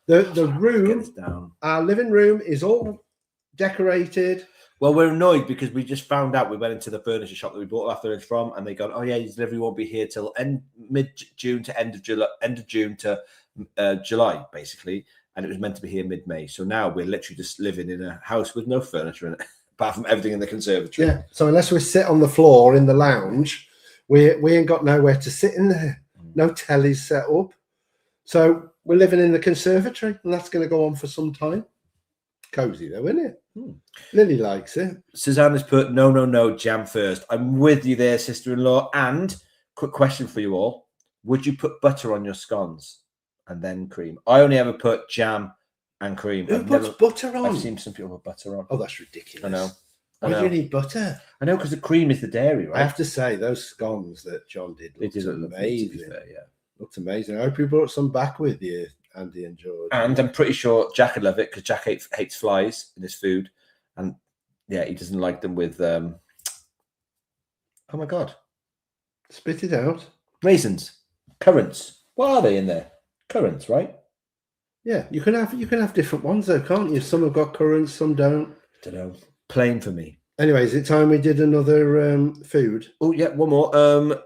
The get room, this down. our living room is all decorated. Well, we're annoyed because we just found out we went into the furniture shop that we bought our furniture from, and they gone, "Oh yeah, your delivery won't be here till mid-June to end of June to July, basically." And it was meant to be here mid-May. So now we're literally just living in a house with no furniture in it, apart from everything in the conservatory. Yeah. So unless we sit on the floor in the lounge, we ain't got nowhere to sit in there. No telly's set up. So we're living in the conservatory, and that's going to go on for some time. Cozy though, isn't it? Lily likes it. Suzanne has put, no, jam first. I'm with you there, sister-in-law. And quick question for you all. Would you put butter on your scones and then cream? I only ever put jam and cream. Who puts butter on? I've seen some people put butter on. Oh, that's ridiculous. I know. Why do you need butter? I know, because the cream is the dairy, right? I have to say, those scones that John did It looked look amazing. to be fair, yeah. Looked amazing. I hope you brought some back with you, Andy and George. And I'm pretty sure Jack would love it because Jack hates flies in his food. And yeah, he doesn't like them with, oh my God. Spit it out. Raisins. Currants. What are they in there? Currants, right? Yeah, you can have different ones though, can't you? Some have got currants, some don't. Don't know. Plain for me. Anyway, is it time we did another food? Oh, yeah, one more.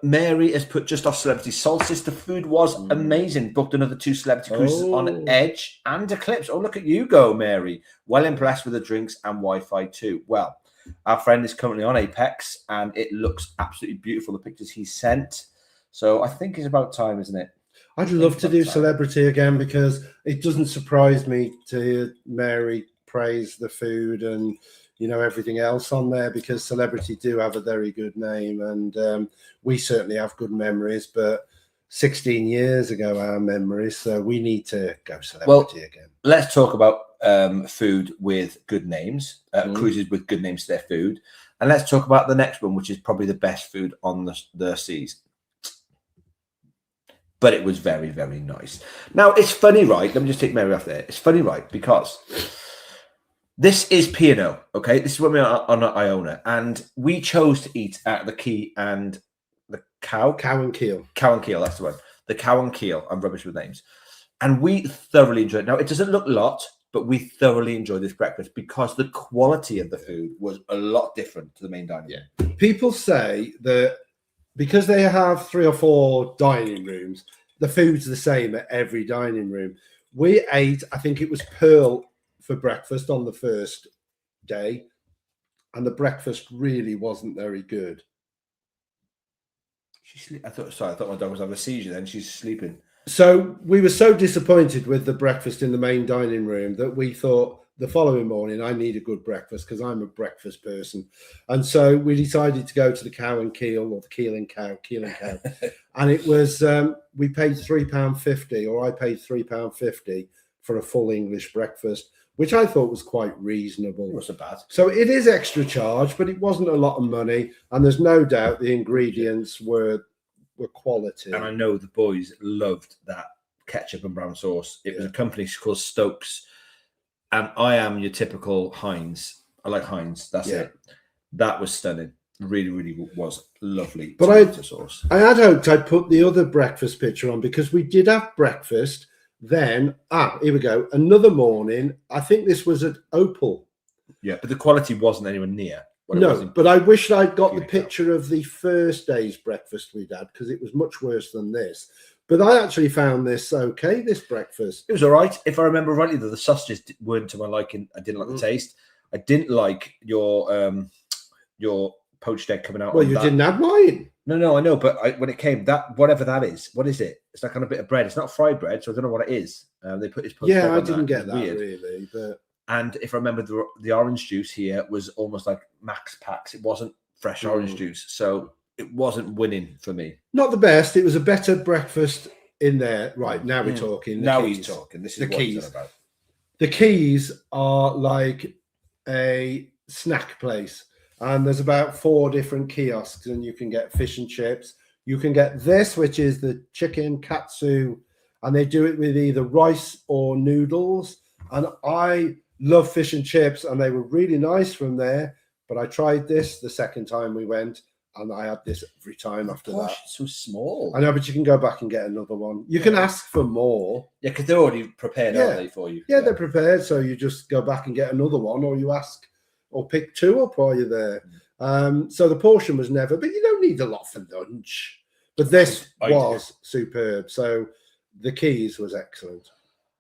Mary has put just off Celebrity Solstice. The food was amazing. Booked another 2 Celebrity Cruises on Edge and Eclipse. Oh, look at you go, Mary. Well impressed with the drinks and Wi-Fi too. Well, our friend is currently on Apex and it looks absolutely beautiful, the pictures he sent. So I think it's about time, isn't it? I'd love to do Celebrity again because it doesn't surprise me to hear Mary praise the food and everything else on there, because Celebrity do have a very good name, and we certainly have good memories, but 16 years ago our memories, so we need to go Celebrity again. Let's talk about food with good names, cruises with good names to their food, and let's talk about the next one, which is probably the best food on the seas. But it was very, very nice. Now, it's funny, right? Let me just take Mary off there. It's funny, right? Because this is P&O, okay? This is when we are on Iona, and we chose to eat at the Key and the Cow. Cow and Keel. Cow and Keel, that's the one. The Cow and Keel. I'm rubbish with names. And we thoroughly enjoyed it. Now, it doesn't look a lot, but we thoroughly enjoyed this breakfast because the quality of the food was a lot different to the main dining. Yeah. People say that because they have 3 or 4 dining rooms, the food's the same at every dining room. We ate, I think it was Pearl for breakfast on the first day, and the breakfast really wasn't very good. I thought my dog was having a seizure. Then she's sleeping. So we were so disappointed with the breakfast in the main dining room that we thought the following morning I need a good breakfast because I'm a breakfast person, and so we decided to go to the Cow and Keel, or the Keel and Cow, and it was we paid £3.50, or I paid £3.50 for a full English breakfast, which I thought was quite reasonable. It wasn't bad. So it is extra charge, but it wasn't a lot of money, and there's no doubt the ingredients were quality. And I know the boys loved that ketchup and brown sauce. It was a company called Stokes, and I am your typical Heinz. I like Heinz. That's it. That was stunning. Really, really was lovely. But sauce. I had hoped I'd put the other breakfast picture on because we did have breakfast. Then, here we go. Another morning, I think this was at Opal. Yeah, but the quality wasn't anywhere near. No, but I wish I'd got the picture of the first day's breakfast we'd had because it was much worse than this. But I actually found this okay, this breakfast. It was all right. If I remember rightly, the sausages weren't to my liking. I didn't like the taste. I didn't like your poached egg coming out. Well, you didn't have mine. No, I know. But when it came, that whatever that is, what is it? It's like on a bit of bread. It's not fried bread, so I don't know what it is. They put his poached egg on I didn't get that weird. really. But and if I remember, the orange juice here was almost like Max Packs. It wasn't fresh orange juice, so it wasn't winning for me. Not the best. It was a better breakfast in there. Right, now we're talking. Now he's talking. This is the what Keys. he's on about. The Keys are like a snack place, and there's about 4 different kiosks, and you can get fish and chips. You can get this, which is the chicken katsu, and they do it with either rice or noodles. And I love fish and chips, and they were really nice from there. But I tried this the second time we went, and I had this every time after that. It's so small. I know, but you can go back and get another one. You can ask for more. Yeah, because they're already prepared, aren't they, for you? Yeah, they're prepared. So you just go back and get another one, or you ask or pick 2 up while you're there. So the portion was never, but you don't need a lot for lunch. But this was superb. So the Keys was excellent.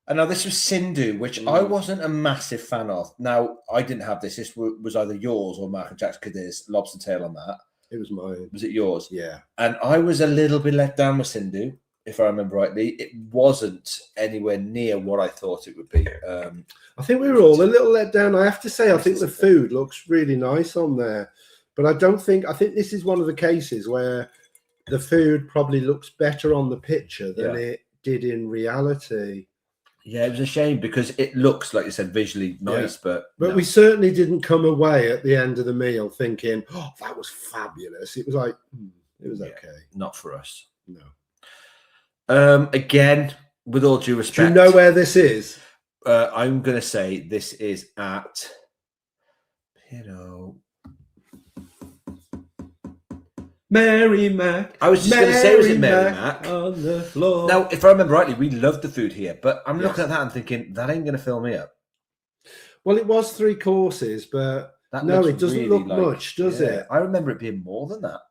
And now this was Sindhu, which I wasn't a massive fan of. Now, I didn't have this. This was either yours or Mark and Jack's, because there's lobster tail on that. It was mine. Was it yours? Yeah. And I was a little bit let down with Sindhu, if I remember rightly. It wasn't anywhere near what I thought it would be. I think we were all a little let down. I have to say, I think the food looks really nice on there. But I think this is one of the cases where the food probably looks better on the picture than it did in reality. Yeah, it was a shame because it looks, like you said, visually nice, but no. We certainly didn't come away at the end of the meal thinking, "Oh, that was fabulous." It was like, it was okay. Not for us. No. Again, with all due respect, do you know where this is? I'm going to say this is at, Mary Mac. I was just going to say, was it Mary Mac? On the floor. Now, if I remember rightly, we loved the food here, but I'm looking at that and thinking, that ain't going to fill me up. Well, it was 3 courses, but it doesn't really look much, does it? I remember it being more than that.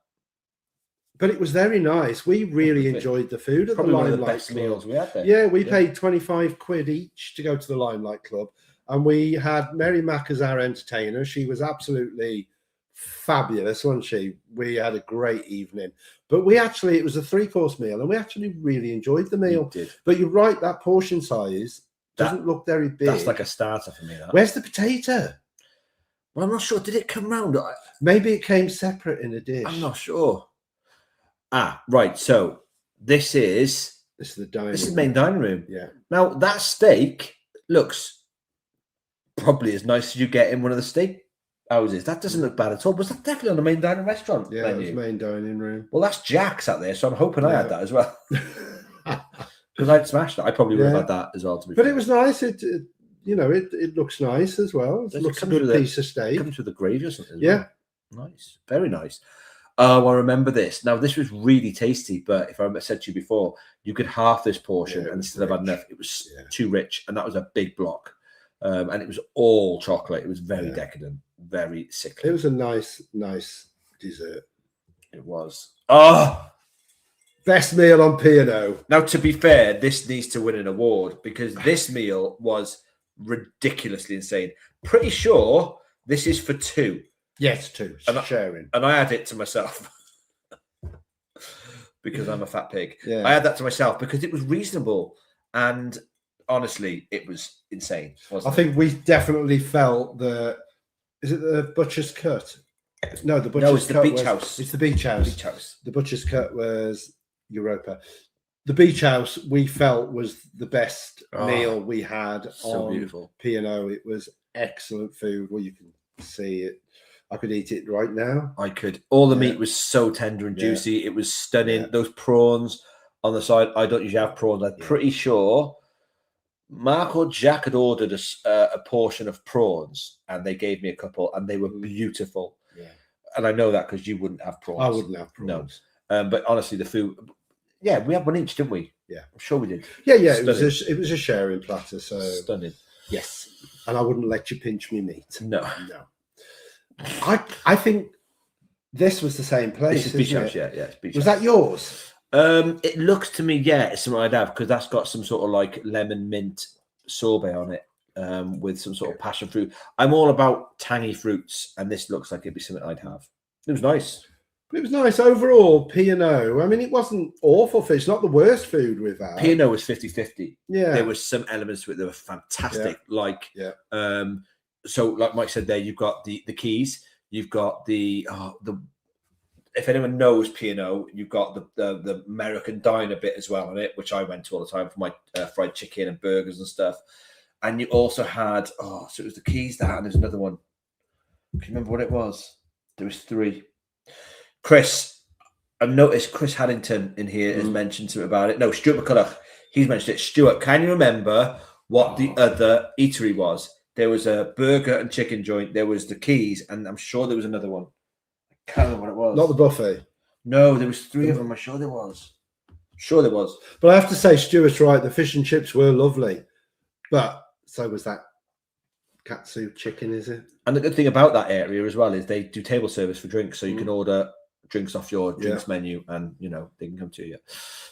But it was very nice. We really enjoyed the food at the Limelight one of the best meals we had there. Yeah, we paid 25 quid each to go to the Limelight Club, and we had Mary Mac as our entertainer. She was absolutely fabulous, wasn't she? We had a great evening. But it was a 3-course meal, and we actually really enjoyed the meal. We did. But you're right, that portion size doesn't look very big. That's like a starter for me. That. Where's the potato? Well, I'm not sure. Did it come round? Maybe it came separate in a dish. I'm not sure. Right. So this is the main dining room. Yeah. Now that steak looks probably as nice as you get in one of the steak houses. That doesn't look bad at all. Was that definitely on the main dining restaurant? Yeah, menu? it was main dining room. Well, that's Jack's out there, so I'm hoping I had that as well. Because I'd smashed that. I probably would have had that as well. But it was nice. It looks nice as well. It looks a good piece of steak. It comes with the gravy or something. Yeah. Nice. Very nice. Oh, I remember this. Now, this was really tasty, but if I said to you before, you could half this portion and still have had enough. It was too rich, and that was a big block. And it was all chocolate. It was very decadent, very sickly. It was a nice dessert. It was. Oh, Best meal on P&O. now to be fair, this needs to win an award because this meal was ridiculously insane. Pretty sure this is for two, Yes, too. Sharing. and I had it to myself because I'm a fat pig. Yeah. I had that to myself because it was reasonable, and honestly, it was insane. I think we definitely felt the. Is it the Butcher's Cut? No, the Butcher's it's the Cut Beach was- House. It's the Beach House. Beach House. The Butcher's Cut was Europa. The Beach House we felt was the best meal we had So on beautiful. P&O. It was excellent food. Well, you can see it. I could eat it right now. I could. All the Yeah. meat was so tender and Yeah. juicy. It was stunning. Yeah. Those prawns on the side. I don't usually have prawns. I'm pretty sure Mark or Jack had ordered a portion of prawns, and they gave me a couple, and they were beautiful. Yeah. And I know that because you wouldn't have prawns. I wouldn't have prawns. But honestly, the food. Yeah, we had one each, didn't we? Yeah. I'm sure we did. Yeah. It was a sharing platter. So Stunning. yes, and I wouldn't let you pinch me meat. No. No. I think this was the same place. This is Beach isn't House, it? yeah. It's Beach Was House. that yours? It looks to me, yeah, it's something I'd have because that's got some sort of like lemon mint sorbet on it with some sort of passion fruit. I'm all about tangy fruits, and this looks like it'd be something I'd have. It was nice. It was nice overall. P&O. I mean, it wasn't awful food. It's not the worst food we've had. P&O was 50-50. Yeah. There was some elements to it that were fantastic. Like, Yeah. So like Mike said there, you've got the keys, you've got the if anyone knows P&O, you've got the American diner bit as well on it, which I went to all the time for my fried chicken and burgers and stuff. And you also had so it was the keys that, and there's another one. Can you remember what it was? There was three. Chris, I've noticed Chris Haddington in here has mentioned something about it. No, Stuart McCulloch, he's mentioned it. Stuart, can you remember what the other eatery was? There was a burger and chicken joint. There was the keys, and I'm sure there was another one. I can't remember what it was. Not the buffet. No, there was three of them. I'm sure there was. Sure there was. But I have to say, Stuart's right. The fish and chips were lovely. But so was that katsu chicken, is it? And the good thing about that area as well is they do table service for drinks. So you can order drinks off your drinks menu and, they can come to you.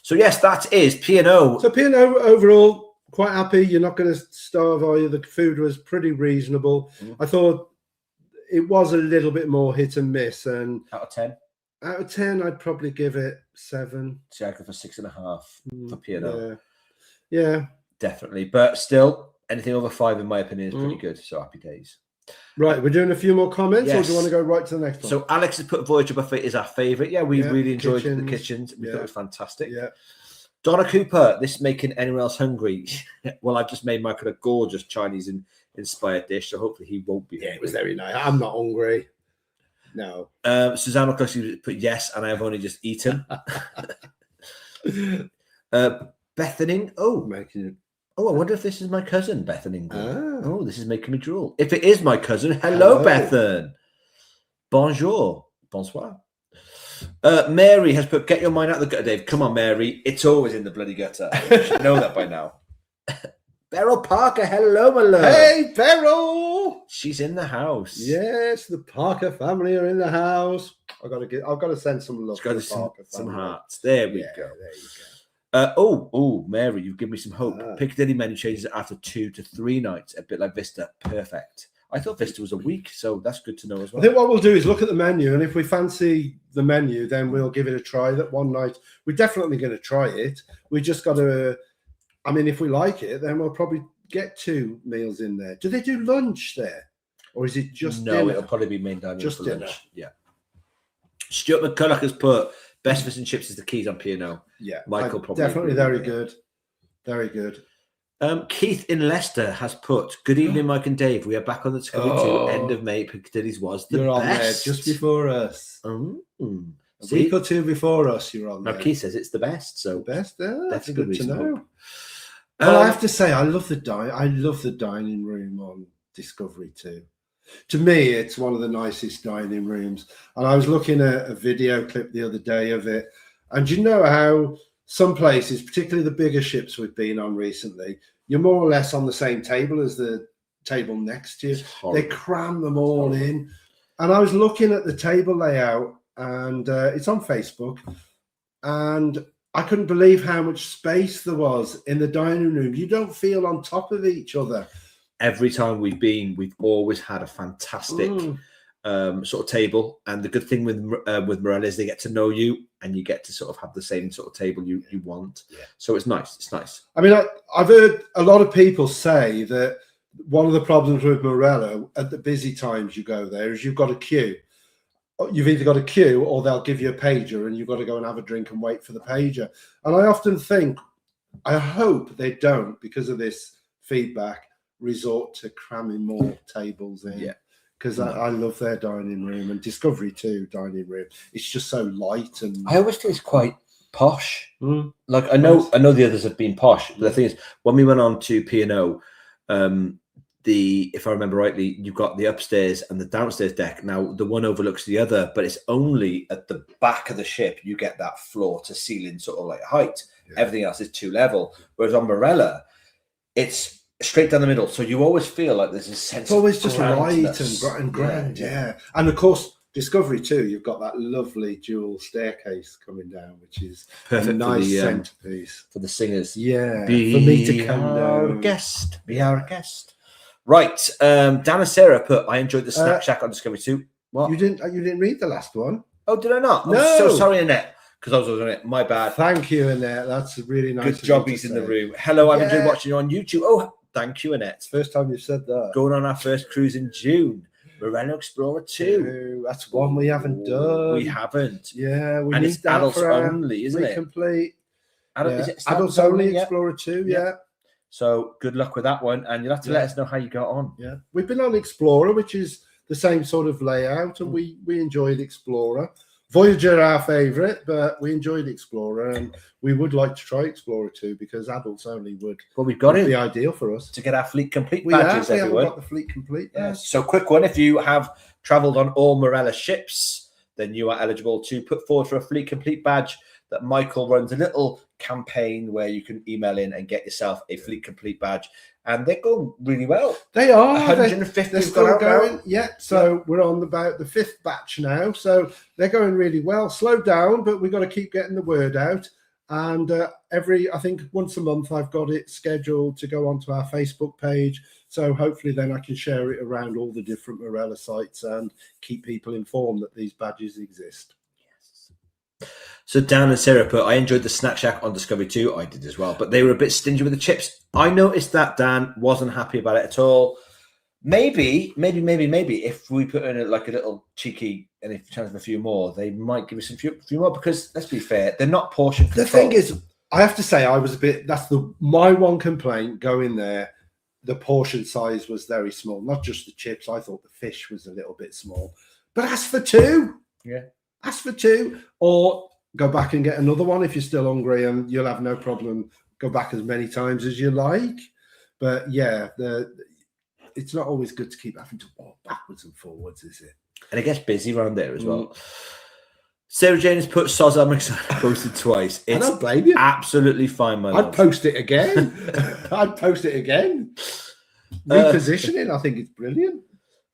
So, yes, that is P&O. So P&O overall, quite happy. You're not going to starve, are you? The food was pretty reasonable. I thought it was a little bit more hit and miss. And Out of 10? out of 10, I'd probably give it 7. See, I go for 6.5 for P&O. Yeah. Definitely. But still, anything over 5, in my opinion, is pretty good. So, happy days. Right, we're doing a few more comments, or do Yes. you want to go right to the next one? So, Alex has put Voyager Buffet is our favourite. Yeah, we really enjoyed the kitchens. kitchens. We thought it was fantastic. Yeah. Donna Cooper, this making anyone else hungry? Well, I've just made Michael a gorgeous Chinese inspired dish, so hopefully he won't be. Yeah, it was very nice. I'm not hungry. No. Suzanne McCluskey put yes, and I have only just eaten. Bethany, Making it. I wonder if this is my cousin, Bethany. Ah. Oh, this is making me drool. If it is my cousin, hello. Bethan. Bonjour. Bonsoir. Mary has put, get your mind out of the gutter, Dave. Come on, Mary. It's always in the bloody gutter. You should know that by now. Beryl Parker, hello, my love. Hey, Beryl. She's in the house. Yes, the Parker family are in the house. I've got to send some love She's got to the Parker some family. hearts. There we Yeah, go. there you go. Mary, you've given me some hope. Piccadilly menu changes after 2 to 3 nights, a bit like Vista. Perfect. I thought Vista was a week, so that's good to know as well. I think what we'll do is look at the menu, and if we fancy the menu, then we'll give it a try that one night. We're definitely going to try it. We just got to, if we like it, then we'll probably get 2 meals in there. Do they do lunch there? Or is it just dinner? It'll probably be main dining Just for dinner. lunch. Yeah. Stuart McCulloch has put best fish and chips is the keys on P&O. Yeah. Michael probably definitely agree very with good. Very good. Keith in Leicester has put, good evening, Mike and Dave. We are back on the Discovery 2. End of May. Piccadilly's was the You're on there best. just before us. A week or 2 before us, you're on Now, there. Keith says it's the best. So Best. That's that's a good good to reason to know. hope. Well, I have to say, I love the dining room on Discovery 2. To me, it's one of the nicest dining rooms. And I was looking at a video clip the other day of it. And you know how some places, particularly the bigger ships we've been on recently, you're more or less on the same table as the table next to you. They cram them all in. And I was looking at the table layout and it's on Facebook. And I couldn't believe how much space there was in the dining room. You don't feel on top of each other. Every time we've been, we've always had a fantastic sort of table. And the good thing with Marella is they get to know you, and you get to sort of have the same sort of table you want. Yeah. So it's nice. It's nice. I mean, I've heard a lot of people say that one of the problems with Marella at the busy times you go there is you've got a queue. You've either got a queue or they'll give you a pager and you've got to go and have a drink and wait for the pager. And I often think, I hope they don't, because of this feedback, resort to cramming more tables in. Yeah. Because I love their dining room, and Discovery too dining room. It's just so light, and I always think it's quite posh. Like I know the others have been posh, but the thing is, when we went on to P&O, if I remember rightly, you've got the upstairs and the downstairs deck. Now the one overlooks the other, but it's only at the back of the ship you get that floor to ceiling sort of like height. Yeah. Everything else is 2 level. Whereas on Marella, it's straight down the middle, so you always feel like there's a sense. It's always just light and grand, yeah. And of course, Discovery too. You've got that lovely dual staircase coming down, which is perfect. A nice centerpiece for the singers. Yeah, for me to come down. Be our guest. Right, Dan and Sarah put, I enjoyed the Snack Shack on Discovery too. What? You didn't read the last one? Oh, did I not? No. I'm so sorry, Annette, because I was on it. My bad. Thank you, Annette. That's really nice. Good job. He's in the room. Hello, I've enjoyed watching you on YouTube. Oh, thank you, Annette. First time you've said that. Going on our first cruise in June. Marella Explorer 2. That's one we haven't done. We haven't. Yeah, we and need it's that adults for only, isn't it? Complete. Is it adults only Explorer 2, yeah. So good luck with that one, and you'll have to let us know how you got on. Yeah, we've been on Explorer, which is the same sort of layout, and we enjoyed Explorer. Voyager our favourite, but we enjoyed Explorer, and we would like to try Explorer 2 because adults only would. Well, we've got it. Be ideal for us to get our fleet complete badges. We haven't got the fleet complete. Yes. So quick one: if you have travelled on all Marella ships, then you are eligible to put forward for a fleet complete badge. That Michael runs a little campaign where you can email in and get yourself a fleet complete badge, and they're going really well. They are 150. They're still going. Yeah, so we're on about the 5th batch now. So they're going really well. Slow down, but we've got to keep getting the word out. And I think once a month, I've got it scheduled to go onto our Facebook page. So hopefully then I can share it around all the different Marella sites and keep people informed that these badges exist. Yes. So Dan and Sarah put, I enjoyed the Snack Shack on Discovery 2. I did as well, but they were a bit stingy with the chips. I noticed that Dan wasn't happy about it at all. Maybe, if we put in a little cheeky, and if you chance a few more, they might give us a few more, because let's be fair, they're not portion control. The thing is, I have to say, I was a bit, my one complaint going there, the portion size was very small. Not just the chips, I thought the fish was a little bit small. But ask for 2. Yeah. Ask for 2, or go back and get another one if you're still hungry, and you'll have no problem. Go back as many times as you like. But yeah, it's not always good to keep having to walk backwards and forwards, is it? And it gets busy around there as well. Sarah Jane has put Soz I'm excited, posted twice. It's I don't blame you. Absolutely fine, my love. I'd post it again. Repositioning, I think it's brilliant.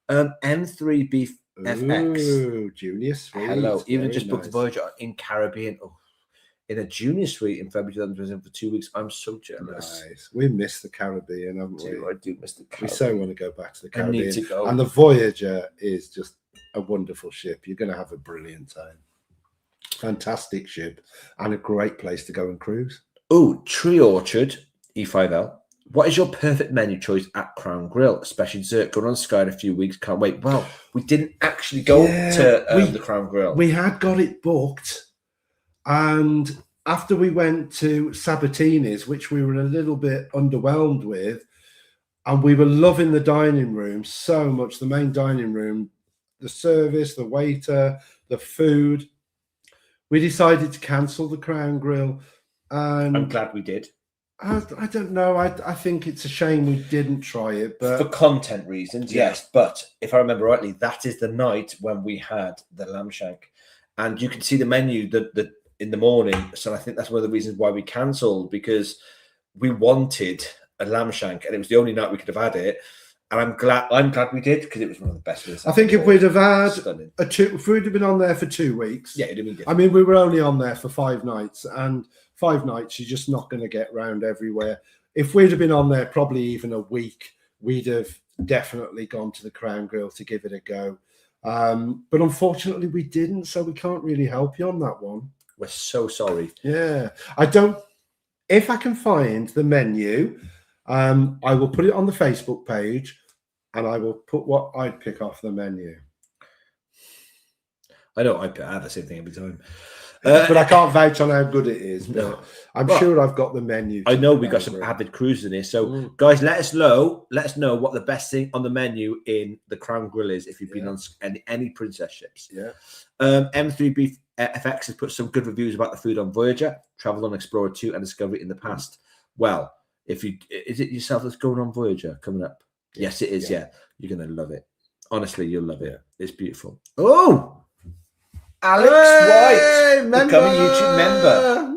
M3B FX. Ooh, junior suite. Hello. Even just booked the Voyager in Caribbean. Oh, in a junior suite in February 2020 for 2 weeks. I'm so jealous. Nice. We miss the Caribbean, haven't we? I do miss the Caribbean. We so want to go back to the Caribbean. I need to go. And the Voyager is just a wonderful ship. You're going to have a brilliant time. Fantastic ship and a great place to go and cruise. Oh, Tree Orchard E5L. What is your perfect menu choice at Crown Grill, especially dessert? Going on Sky in a few weeks. Can't wait. Well, we didn't actually go to the Crown Grill. We had got it booked. And after we went to Sabatini's, which we were a little bit underwhelmed with, and we were loving the dining room so much, the main dining room, the service, the waiter, the food, we decided to cancel the Crown Grill. And I'm glad we did. I don't know. I think it's a shame we didn't try it, but for content reasons, yes. But if I remember rightly, that is the night when we had the lamb shank, and you can see the menu that in the morning. So I think that's one of the reasons why we cancelled, because we wanted a lamb shank, and it was the only night we could have had it. and I'm glad we did because it was one of the best lists. I think if we'd have had Stunning. if we'd have been on there for 2 weeks, Yeah, it'd have been I different. mean, we were only on there for 5 nights, and 5 nights you're just not going to get round everywhere. If we'd have been on there probably even a week, we'd have definitely gone to the Crown Grill to give it a go. But unfortunately, we didn't, so we can't really help you on that one. We're so sorry. Yeah, I don't. If I can find the menu, I will put it on the Facebook page, and I will put what I'd pick off the menu. I know I have the same thing every time. But I can't vouch on how good it is. But No. I'm Well, sure I've got the menu. I know we got some avid cruisers in here. So, guys, let us know what the best thing on the menu in the Crown Grill is if you've been on any princess ships. Yeah. M3B FX has put some good reviews about the food on Voyager, traveled on Explorer 2 and Discovery in the past. Well, is it yourself that's going on Voyager coming up? Yes, it is. Yeah. You're going to love it. Honestly, you'll love it. It's beautiful. Oh, Alex White, becoming YouTube member.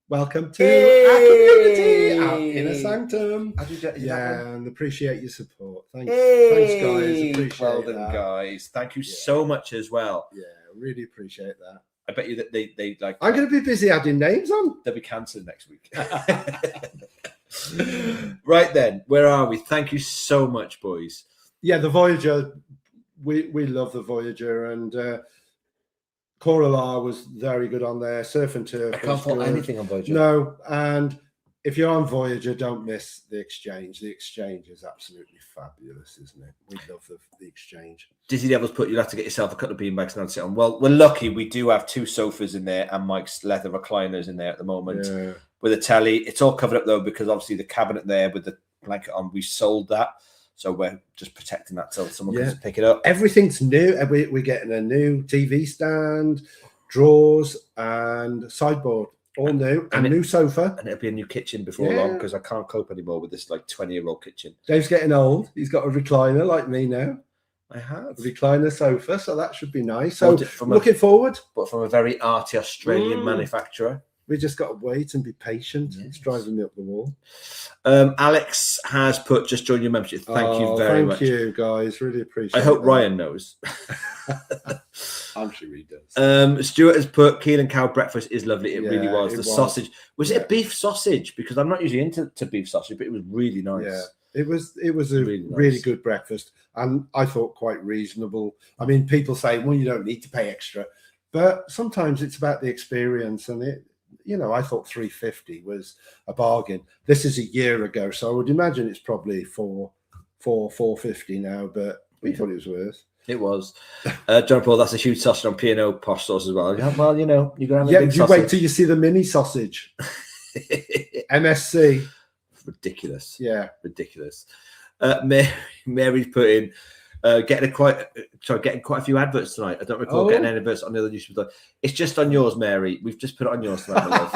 Welcome to our community, our inner Hey. sanctum. Is Yeah, and appreciate your support. Thanks, Hey. guys. Appreciate Well done, that. guys. Thank you so much as well. Yeah, really appreciate that. I bet you that they like. I'm going to be busy adding names on. They'll be cancelled next week. Right then, where are we? Thank you so much, boys. Yeah, the Voyager. We love the Voyager, and Coralar was very good on there. Surf and Turf. I can't was fault good. anything on Voyager. No, and if you're on Voyager, don't miss the Exchange. The Exchange is absolutely fabulous, isn't it? We love the Exchange. Disney Devils put you'll have to get yourself a couple of beanbags now to sit on. Well, we're lucky we do have 2 sofas in there and Mike's leather recliners in there at the moment Yeah. with a telly. It's all covered up though because obviously the cabinet there with the blanket on, we sold that. So we're just protecting that till someone comes to pick it up. Everything's new. We're getting a new TV stand, drawers, and sideboard. All new. And a new sofa. And it'll be a new kitchen before long because I can't cope anymore with this like 20-year-old kitchen. Dave's getting old. He's got a recliner like me now. I have. A recliner sofa, so that should be nice. So From looking forward. But from a very arty Australian manufacturer. We just got to wait and be patient. Yes. It's driving me up the wall. Alex has put just join your membership. Thank you very much. Thank you, guys. Really appreciate it. I hope Ryan knows. I'm sure he does. Stuart has put Keel and Cow breakfast is lovely. It really Yeah, was. it The was. sausage. Was it a beef sausage? Because I'm not usually into beef sausage, but it was really nice. Yeah. It was a Really nice. really good breakfast, and I thought quite reasonable. I mean, people say, well, you don't need to pay extra, but sometimes it's about the experience, and I thought $3.50 was a bargain. This is a year ago, so I would imagine it's probably $4.50 now, but we thought it was worth. It was. John Paul, that's a huge sausage on P&O posh sauce as well. Yeah, well, you're going to have a Yeah, big you sausage. wait till you see the mini sausage. MSC. Ridiculous. Yeah. Ridiculous. Mary's put in getting quite a few adverts tonight. I don't recall getting any adverts on the other YouTube. It's just on yours, Mary. We've just put it on yours tonight, my love.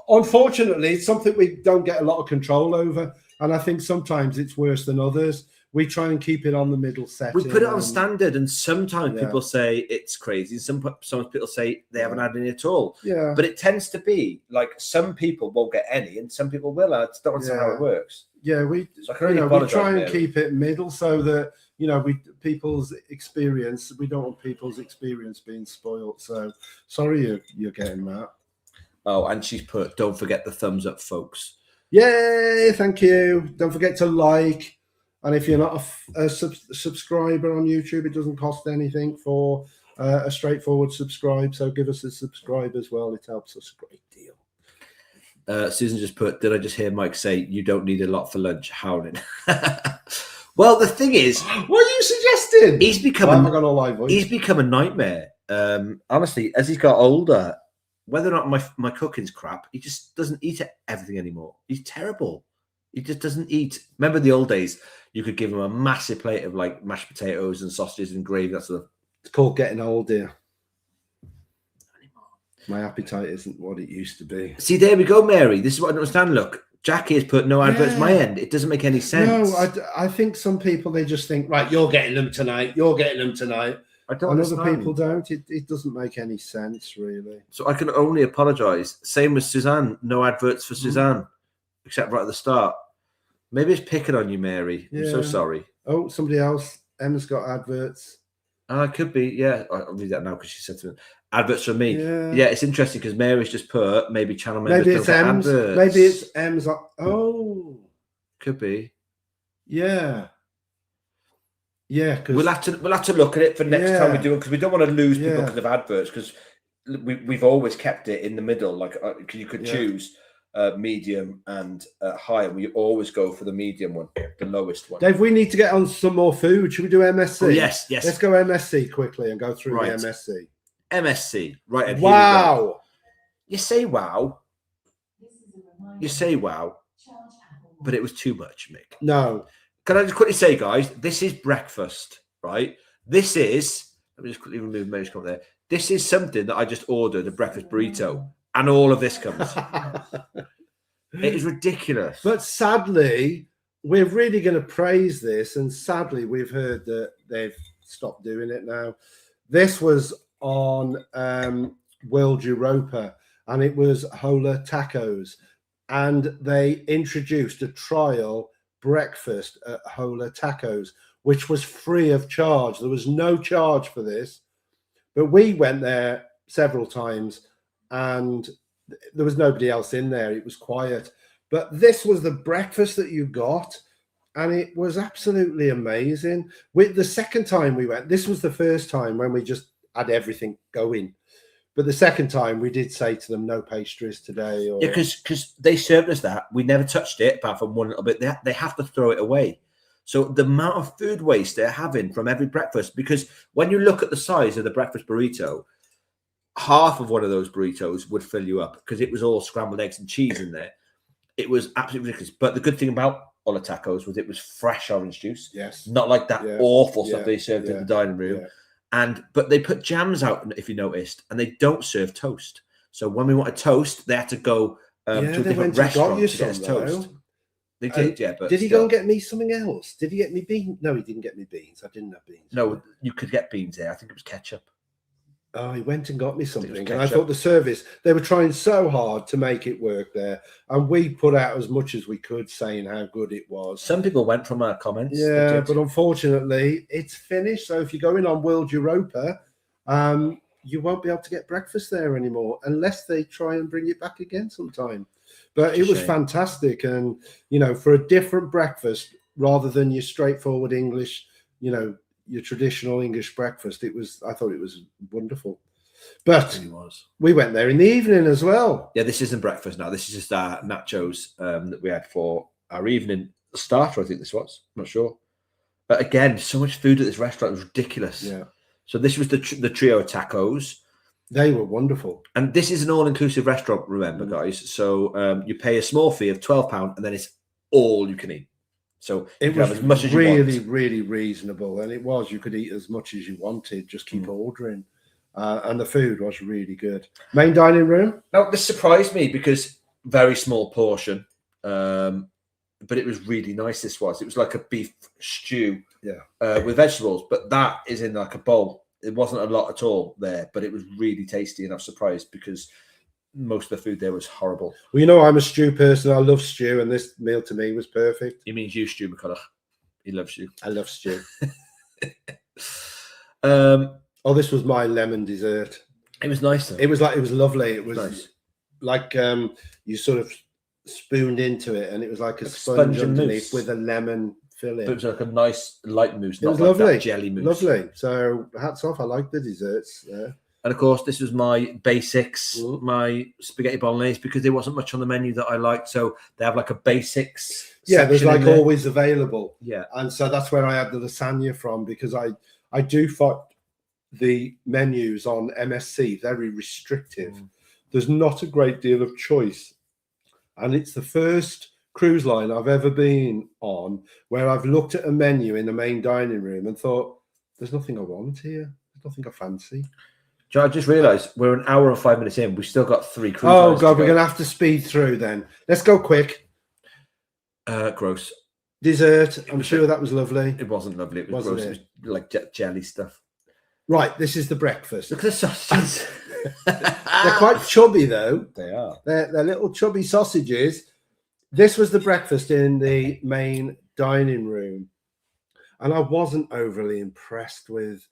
Unfortunately, it's something we don't get a lot of control over, and I think sometimes it's worse than others. We try and keep it on the middle setting. We put it on standard, and sometimes people say it's crazy. Some people say they haven't had any at all. Yeah, but it tends to be like some people won't get any, and some people will. I just don't understand how it works. Yeah, we apologise, try and Mary. keep it middle so that people's experience. We don't want people's experience being spoiled. So sorry, you're getting that. Oh, and she's put, don't forget the thumbs up, folks. Yay! Thank you. Don't forget to like. And if you're not a subscriber on YouTube, it doesn't cost anything for a straightforward subscribe. So give us a subscribe as well. It helps us a great deal. Susan just put, did I just hear Mike say, you don't need a lot for lunch, howling? Well, the thing is... What are you suggesting? He's become a nightmare. Honestly, as he's got older, whether or not my cooking's crap, he just doesn't eat everything anymore. He's terrible. He just doesn't eat. Remember the old days? You could give him a massive plate of like mashed potatoes and sausages and gravy. That sort of. It's called getting old, dear. My appetite isn't what it used to be. See, there we go, Mary. This is what I don't understand. Look, Jackie has put no adverts my end. It doesn't make any sense. No, I think some people, they just think, right, you're getting them tonight. You're getting them tonight. I don't and understand. other people don't. It doesn't make any sense, really. So I can only apologise. Same with Suzanne. No adverts for Suzanne, except right at the start. Maybe it's picking on you, Mary. I'm so Yeah. sorry. Oh, somebody else. Emma's got adverts. It could be, yeah. I'll read that now because she said to me, adverts for me. Yeah. Yeah, it's interesting because Mary's just put maybe channel members. Maybe it's don't get M's. adverts. Maybe it's M's. Oh, Could be. yeah. Yeah, because We'll have to look at it for next time we Yeah. do it because we don't want to lose people Yeah. because of adverts because we've always kept it in the middle. Like you could Yeah. choose medium and high, and we always go for the medium one, the lowest one. Dave, we need to get on some more food. Should we do MSC? Oh, yes. Let's go MSC quickly and go through Right. the MSC. MSC, right? And here we go. Wow. You say wow. You say wow, but it was too much, Mick. No. Can I just quickly say, guys, this is breakfast, right? This is, let me just quickly remove Mary's comment there. This is something that I just ordered, a breakfast burrito, and all of this comes. It is ridiculous. But sadly, we're really going to praise this. And sadly, we've heard that they've stopped doing it now. This was on World Europa, and it was Hola Tacos. And they introduced a trial breakfast at Hola Tacos, which was free of charge. There was no charge for this. But we went there several times and there was nobody else in there. It was quiet. But this was the breakfast that you got. And it was absolutely amazing. The second time we went, this was the first time when we just had everything going. But the second time we did say to them, no pastries today. Or... Yeah, because they served us that. We never touched it apart from one little bit. They have to throw it away. So the amount of food waste they're having from every breakfast, because when you look at the size of the breakfast burrito, half of one of those burritos would fill you up because it was all scrambled eggs and cheese in there. It was absolutely ridiculous. But the good thing about Hola Tacos was it was fresh orange juice. Yes. Not like that awful stuff they served in the dining room. Yeah. But they put jams out, if you noticed, and they don't serve toast. So when we wanted toast, they had to go to a different restaurant to get us toast. They did, yeah. But did he go and get me something else? Did he get me beans? No, he didn't get me beans. I didn't have beans. No, you could get beans there. I think it was ketchup. Oh, he went and got me something. And I ketchup. thought the service, they were trying so hard to make it work there. And we put out as much as we could saying how good it was. Some people went from our comments. Yeah, but unfortunately, it's finished. So if you're going on World Europa, you won't be able to get breakfast there anymore unless they try and bring it back again sometime. But it was fantastic. And, you know, for a different breakfast, rather than your straightforward English, you know, your traditional English breakfast, I thought it was wonderful. But we went there in the evening as well. Yeah, this isn't breakfast now. This is just our nachos that we had for our evening starter, I think this was. I'm not sure. But again, so much food at this restaurant. It was ridiculous. Yeah. So this was the trio of tacos. They were wonderful. And this is an all-inclusive restaurant, remember, guys. So you pay a small fee of £12 and then it's all you can eat. So it was was as much as you really, want. really reasonable. And it was, you could eat as much as you wanted, just keep ordering. And the food was really good. Main dining room? Now, this surprised me because very small portion. But it was really nice, this was. It was like a beef stew with vegetables. But that is in like a bowl. It wasn't a lot at all there, but it was really tasty. And I was surprised because most of the food there was horrible. Well, you know, I'm a stew person. I love stew, and this meal to me was perfect. He means you, Stu McCulloch. He loves you. I love stew. This was my lemon dessert. It was nice though. It was lovely. It was nice. Like you sort of spooned into it, and it was like a sponge underneath with a lemon filling. But it was like a nice light mousse. It was not lovely. Like that jelly mousse. Lovely. So hats off. I like the desserts. Yeah. And of course, this was my basics, my spaghetti bolognese, because there wasn't much on the menu that I liked. So they have like a basics. Yeah, there's like always available. Yeah. And so that's where I had the lasagna from, because I do find the menus on MSC very restrictive. There's not a great deal of choice. And it's the first cruise line I've ever been on where I've looked at a menu in the main dining room and thought, there's nothing I want here. There's nothing I fancy. I just realised we're an hour and 5 minutes in. We've still got 3 cruise lines. Oh, God, we're going to have to speed through then. Let's go quick. Gross. Dessert. I'm sure that was lovely. It wasn't lovely. It was gross. It was like jelly stuff. Right, this is the breakfast. Look at the sausages. They're quite chubby, though. They are. They're little chubby sausages This was the breakfast in the main dining room, and I wasn't overly impressed with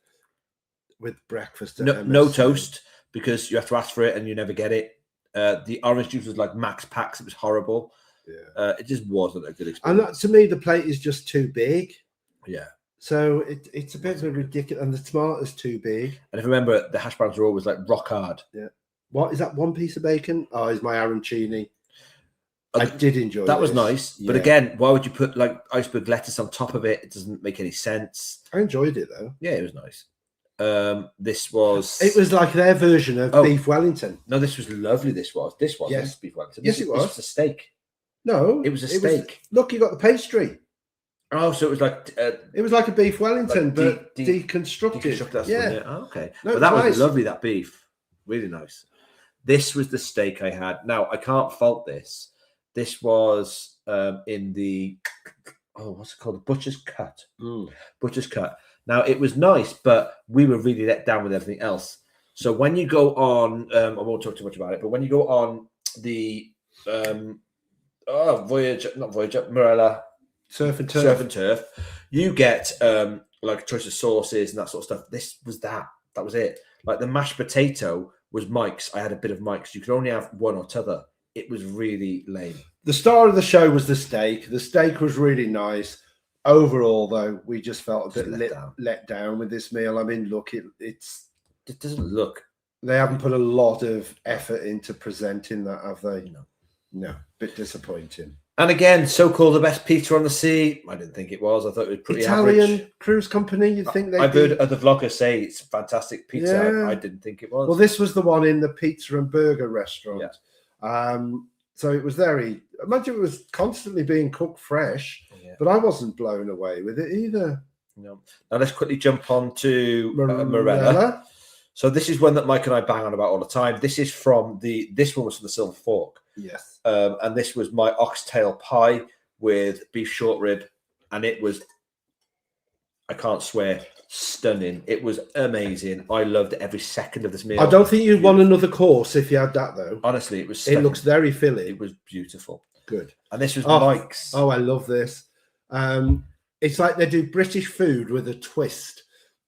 breakfast. At No MSC. toast, because you have to ask for it and you never get it. The orange juice was like max packs. It was horrible. Yeah. It just wasn't a good And experience. to me, the plate is just too big. Yeah. So it's a bit of a ridiculous, and the tomato's too big. And if you remember, the hash browns are always like rock hard. Yeah. What is that? One piece of bacon? Oh, is my arancini. I did enjoy that. Was this. nice, but again, why would you put like iceberg lettuce on top of it? It doesn't make any sense. I enjoyed it though. Yeah, it was nice. This was. It was like their version of beef Wellington. No, this was lovely. This was Yes. beef Wellington. Yes, it was. This was a steak. No, It was a steak. Look, you got the pastry. Oh, so it was like it was like a beef Wellington, like but deconstructed. that's Yeah. one, yeah. Oh, okay. No, but that was nice. lovely. That beef, really nice. This was the steak I had. Now I can't fault this. This was in the what's it called? The butcher's cut. Butcher's cut. Now it was nice, but we were really let down with everything else. So when you go on, I won't talk too much about it, but when you go on the Marella Surf and turf. Surf and turf, you get like a choice of sauces and that sort of stuff. This was that. That was it. Like the mashed potato was Mike's. I had a bit of Mike's. You could only have one or t'other. It was really lame. The star of the show was the steak. The steak was really nice. Overall, though, we just felt a bit let down with this meal. I mean, look, it doesn't look. They haven't put a lot of effort into presenting that, have they? No, bit disappointing. And again, so-called the best pizza on the sea. I didn't think it was. I thought it was pretty Italian average. cruise company. You'd think I've heard other vloggers say it's fantastic pizza. Yeah. I didn't think it was. Well, this was the one in the pizza and burger restaurant. Yeah. So it was imagine it was constantly being cooked fresh, but I wasn't blown away with it either. No. Now let's quickly jump on to Marella. So this is one that Mike and I bang on about all the time. This is from this one was from the Silver Fork. Yes. And this was my oxtail pie with beef short rib, and it was, I can't swear, stunning. It was amazing. I loved every second of this meal. I don't think you'd want another course if you had that, though. Honestly, it was stunning. It looks very filling. It was beautiful. Good. And this was Mike's. Oh, I love this. It's like they do British food with a twist.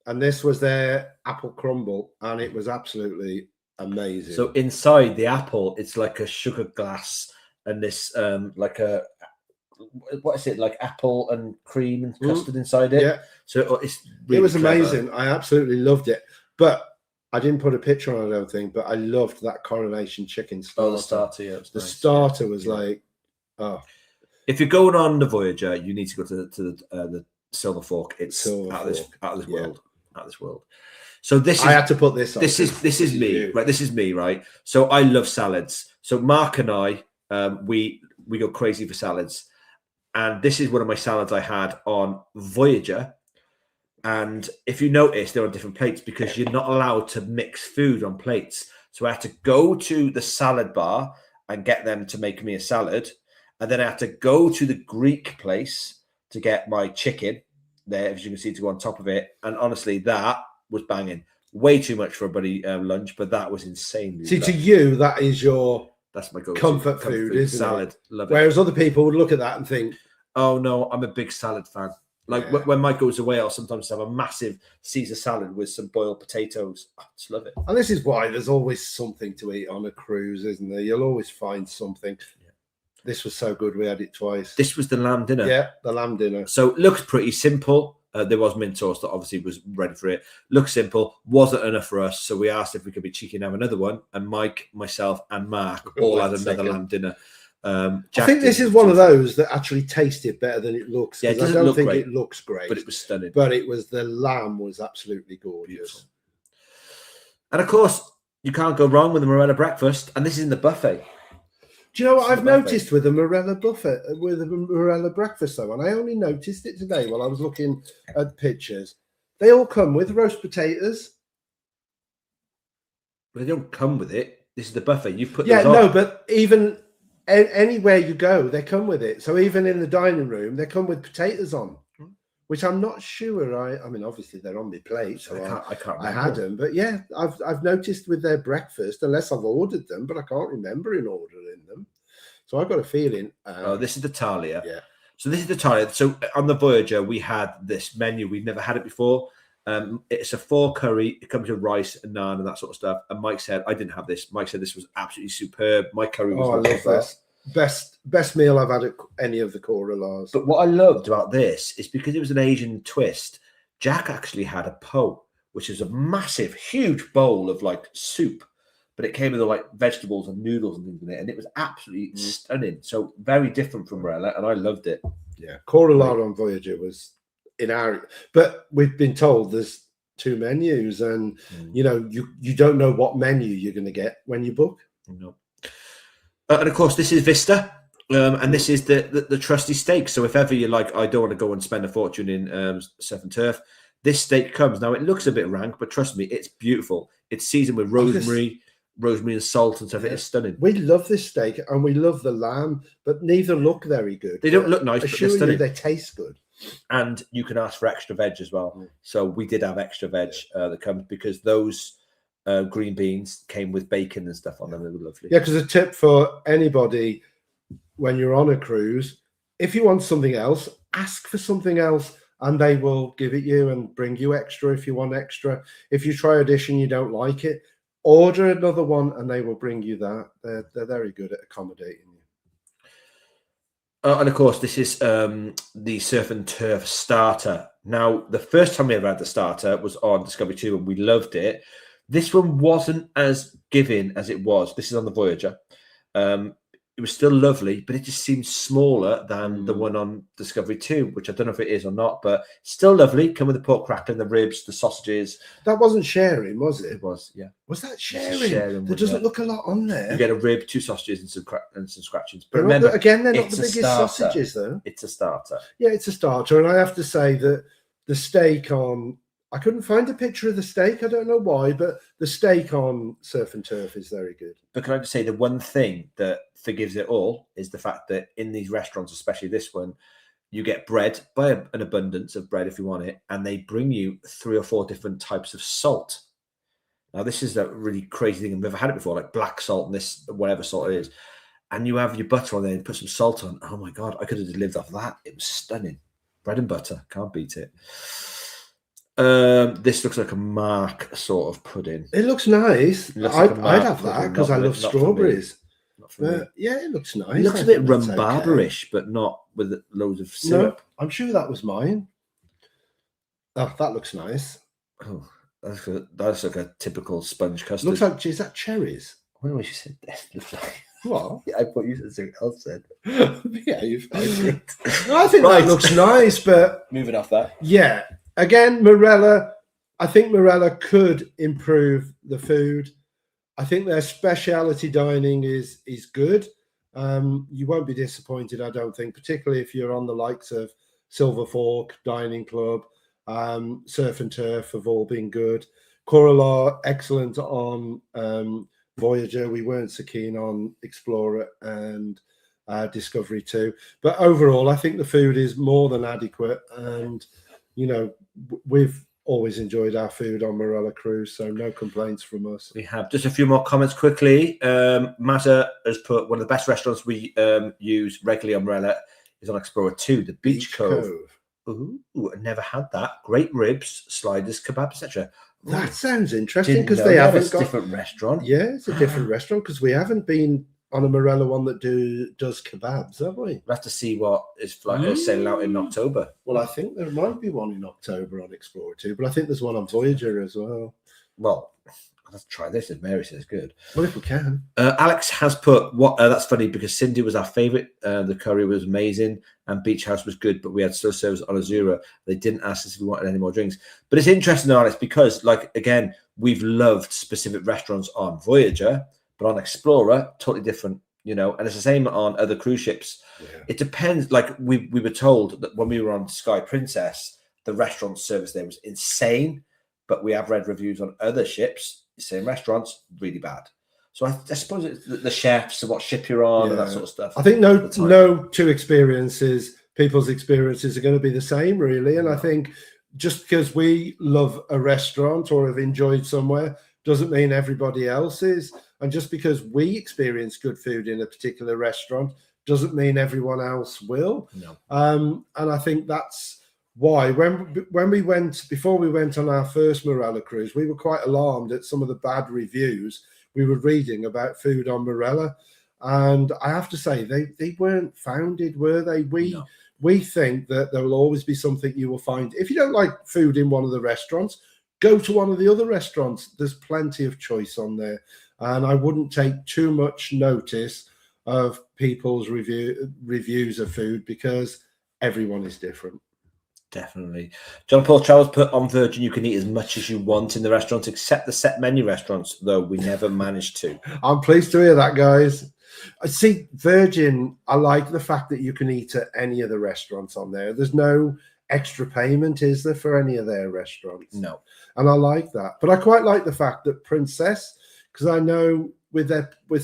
And this was their apple crumble, and it was absolutely amazing. So inside the apple, it's like a sugar glass, and this like a what is it, like apple and cream and custard inside it. Yeah. So it's really it was clever. amazing. I absolutely loved it. But I didn't put a picture on, I don't think, but I loved that coronation chicken starter. Oh, the starter, yeah. The starter was like, oh. If you're going on the Voyager, you need to go to the Silver Fork. It's out of this world. Out of this world. So this is, I had to put this on. This is me, right? This is me, right? So I love salads. So Mark and I, we go crazy for salads, and this is one of my salads I had on Voyager. And if you notice, they're on different plates because you're not allowed to mix food on plates. So I had to go to the salad bar and get them to make me a salad, and then I had to go to the Greek place to get my chicken. There, as you can see, to go on top of it. And honestly, that was banging. Way too much for a buddy lunch, but that was insane. See, to you, that is that's my go-to comfort food, isn't salad. It? Love it. Whereas other people would look at that and think, "Oh no, I'm a big salad fan." Like when Mike goes away, I'll sometimes have a massive Caesar salad with some boiled potatoes. I just love it. And this is why there's always something to eat on a cruise, isn't there? You'll always find something. This was so good. We had it twice. This was the lamb dinner. Yeah, the lamb dinner. So it looks pretty simple. There was mint toast that obviously was ready for it. Looks simple. Wasn't enough for us. So we asked if we could be cheeky and have another one. And Mike, myself, and Mark all had another lamb dinner. I think this is one of those that actually tasted better than it looks. Yeah, it I don't think great, it looks great. But it was stunning. But it was, the lamb was absolutely gorgeous. Beautiful. And of course, you can't go wrong with the Marella breakfast. And this is in the buffet. Do you know what I've noticed with the Marella buffet, with the Marella breakfast though, and I only noticed it today while I was looking at pictures, they all come with roast potatoes. They don't come with it. This is the buffet. You put those on. No, but even anywhere you go, they come with it. So even in the dining room, they come with potatoes on, which I'm not sure. I mean, obviously they're on my plate, so I can't remember. I had them, but yeah, I've noticed with their breakfast, unless I've ordered them, but I can't remember in ordering them. So I've got a feeling. Oh, this is the Thalia. Yeah. So this is the Thalia. So on the Voyager, we had this menu. We'd never had it before. It's a 4 curry. It comes with rice and naan and that sort of stuff. And Mike said, I didn't have this. Mike said this was absolutely superb. My curry was I love this. Best meal I've had at any of the Coralars. But what I loved about this is because it was an Asian twist, Jack actually had a po, which is a massive, huge bowl of like soup. But it came with like vegetables and noodles and things in it. And it was absolutely stunning. So very different from Marella. And I loved it. Yeah. Coralar on Voyager was in our... But we've been told there's 2 menus. And, you know, you don't know what menu you're going to get when you book. No. And of course, this is Vista, and this is the trusty steak. So if ever you're like, I don't want to go and spend a fortune in surf and turf, this steak comes. Now, it looks a bit rank, but trust me, it's beautiful. It's seasoned with rosemary and salt and stuff. Yeah. It is stunning. We love this steak, and we love the lamb, but neither look very good. They don't look nice, but they're stunning. They taste good. And you can ask for extra veg as well. So we did have extra veg that comes because those... green beans came with bacon and stuff on them. They were lovely. Yeah, because a tip for anybody when you're on a cruise, if you want something else, ask for something else and they will give it you and bring you extra if you want extra. If you try a dish and you don't like it, order another one and they will bring you that. They're very good at accommodating you. And of course, this is the Surf and Turf starter. Now, the first time we ever had the starter was on Discovery 2 and we loved it. This one wasn't as giving as it was. This is on the Voyager. It was still lovely, but it just seemed smaller than the one on Discovery 2, which I don't know if it is or not, but still lovely. Come with the pork crackling, the ribs, the sausages. That wasn't sharing, was it? It was, yeah. Was that sharing? There doesn't look a lot on there. You get a rib, 2 sausages, and some scratchings. But remember, again, they're not the biggest sausages, though. It's a starter. Yeah, it's a starter. And I have to say that the steak on... I couldn't find a picture of the steak. I don't know why, but the steak on Surf and Turf is very good. But can I just say the one thing that forgives it all is the fact that in these restaurants, especially this one, you get bread, buy an abundance of bread if you want it, and they bring you 3 or 4 different types of salt. Now, this is a really crazy thing. I've never had it before, like black salt and this, whatever salt it is. And you have your butter on there and put some salt on. Oh, my God, I could have lived off that. It was stunning. Bread and butter. Can't beat it. This looks like a mark sort of pudding. It looks nice. I'd have that because I love strawberries. But yeah, it looks nice. It looks a bit rhubarber-ish, but not with loads of syrup. No, I'm sure that was mine. Oh, that looks nice. Oh, that's like a typical sponge custard. Looks like, is that cherries? I wonder what you said this looks like. What? Yeah, I thought you said something else then. Behave. I think that looks nice, but... Moving off that. Yeah. Again, Marella, I think Marella could improve the food. I think their speciality dining is good. You won't be disappointed, I don't think, particularly if you're on the likes of Silver Fork, Dining Club, Surf and Turf have all been good. Coralar, excellent on Voyager. We weren't so keen on Explorer and Discovery 2. But overall, I think the food is more than adequate. And, you know, we've always enjoyed our food on Marella Cruise, so no complaints from us. We have just a few more comments quickly. Matter has put one of the best restaurants we use regularly on Marella is on Explorer 2, the Beach Cove. Ooh, I never had that. Great ribs, sliders, kebab, etc. That sounds interesting because they haven't got a different restaurant. Yeah, it's a different restaurant because we haven't been on a Marella one that does kebabs, have we? We'll have to see what is sailing out in October. Well, I think there might be one in October on Explorer 2, but I think there's one on Voyager as well. Well, let's try this if Mary says good. Well, if we can. Alex has put what that's funny because Cindy was our favourite. The curry was amazing and Beach House was good, but we had slow service on Azura. They didn't ask us if we wanted any more drinks. But it's interesting, Alex, because like again, we've loved specific restaurants on Voyager, but on Explorer, totally different, you know, and it's the same on other cruise ships. Yeah. It depends. Like we were told that when we were on Sky Princess, the restaurant service there was insane, but we have read reviews on other ships, same restaurants, really bad. So I suppose it's the chefs and what ship you're on and that sort of stuff. I think no two experiences, people's experiences are going to be the same, really. And I think just because we love a restaurant or have enjoyed somewhere doesn't mean everybody else is. And just because we experience good food in a particular restaurant doesn't mean everyone else will. No. And I think that's why when we went, before we went on our first Marella cruise, we were quite alarmed at some of the bad reviews we were reading about food on Marella. And I have to say, they weren't founded, were they? We think that there will always be something you will find. If you don't like food in one of the restaurants, go to one of the other restaurants. There's plenty of choice on there. And I wouldn't take too much notice of people's reviews of food because everyone is different. Definitely. John Paul Travels put on Virgin, you can eat as much as you want in the restaurants, except the set menu restaurants, though we never managed to. I'm pleased to hear that, guys. I see Virgin, I like the fact that you can eat at any of the restaurants on there. There's no extra payment, is there, for any of their restaurants? No. And I like that. But I quite like the fact that Princess, because I know with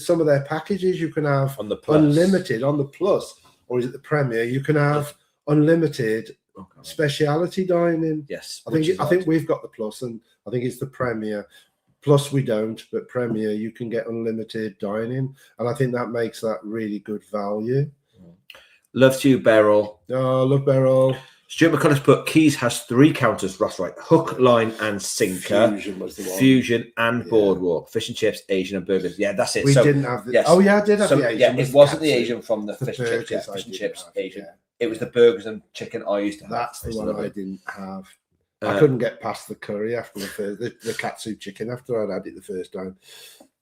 some of their packages, you can have on the plus. Unlimited, on the Plus, or is it the Premier, you can have unlimited speciality dining. Yes. I think we've got the Plus, and I think it's the Premier. Plus we don't, but Premier you can get unlimited dining, and I think that makes that really good value. Love to you, Beryl. Oh, look, Beryl. Stuart McCullough's put Keys has 3 counters. That's right. Hook, line, and sinker. Fusion was the one. Fusion and boardwalk. Fish and chips, Asian, and burgers. Yeah, that's it. We didn't have the. Yes. Oh yeah, I did have the Asian. Yeah, it wasn't the Asian from the fish and burgers chips. Yeah, I fish and didn't chips, have, Asian. yeah. It was the burgers and chicken I used to have. That's the It's one lovely. I didn't have. I couldn't get past the curry after the katsu chicken after I'd had it the first time.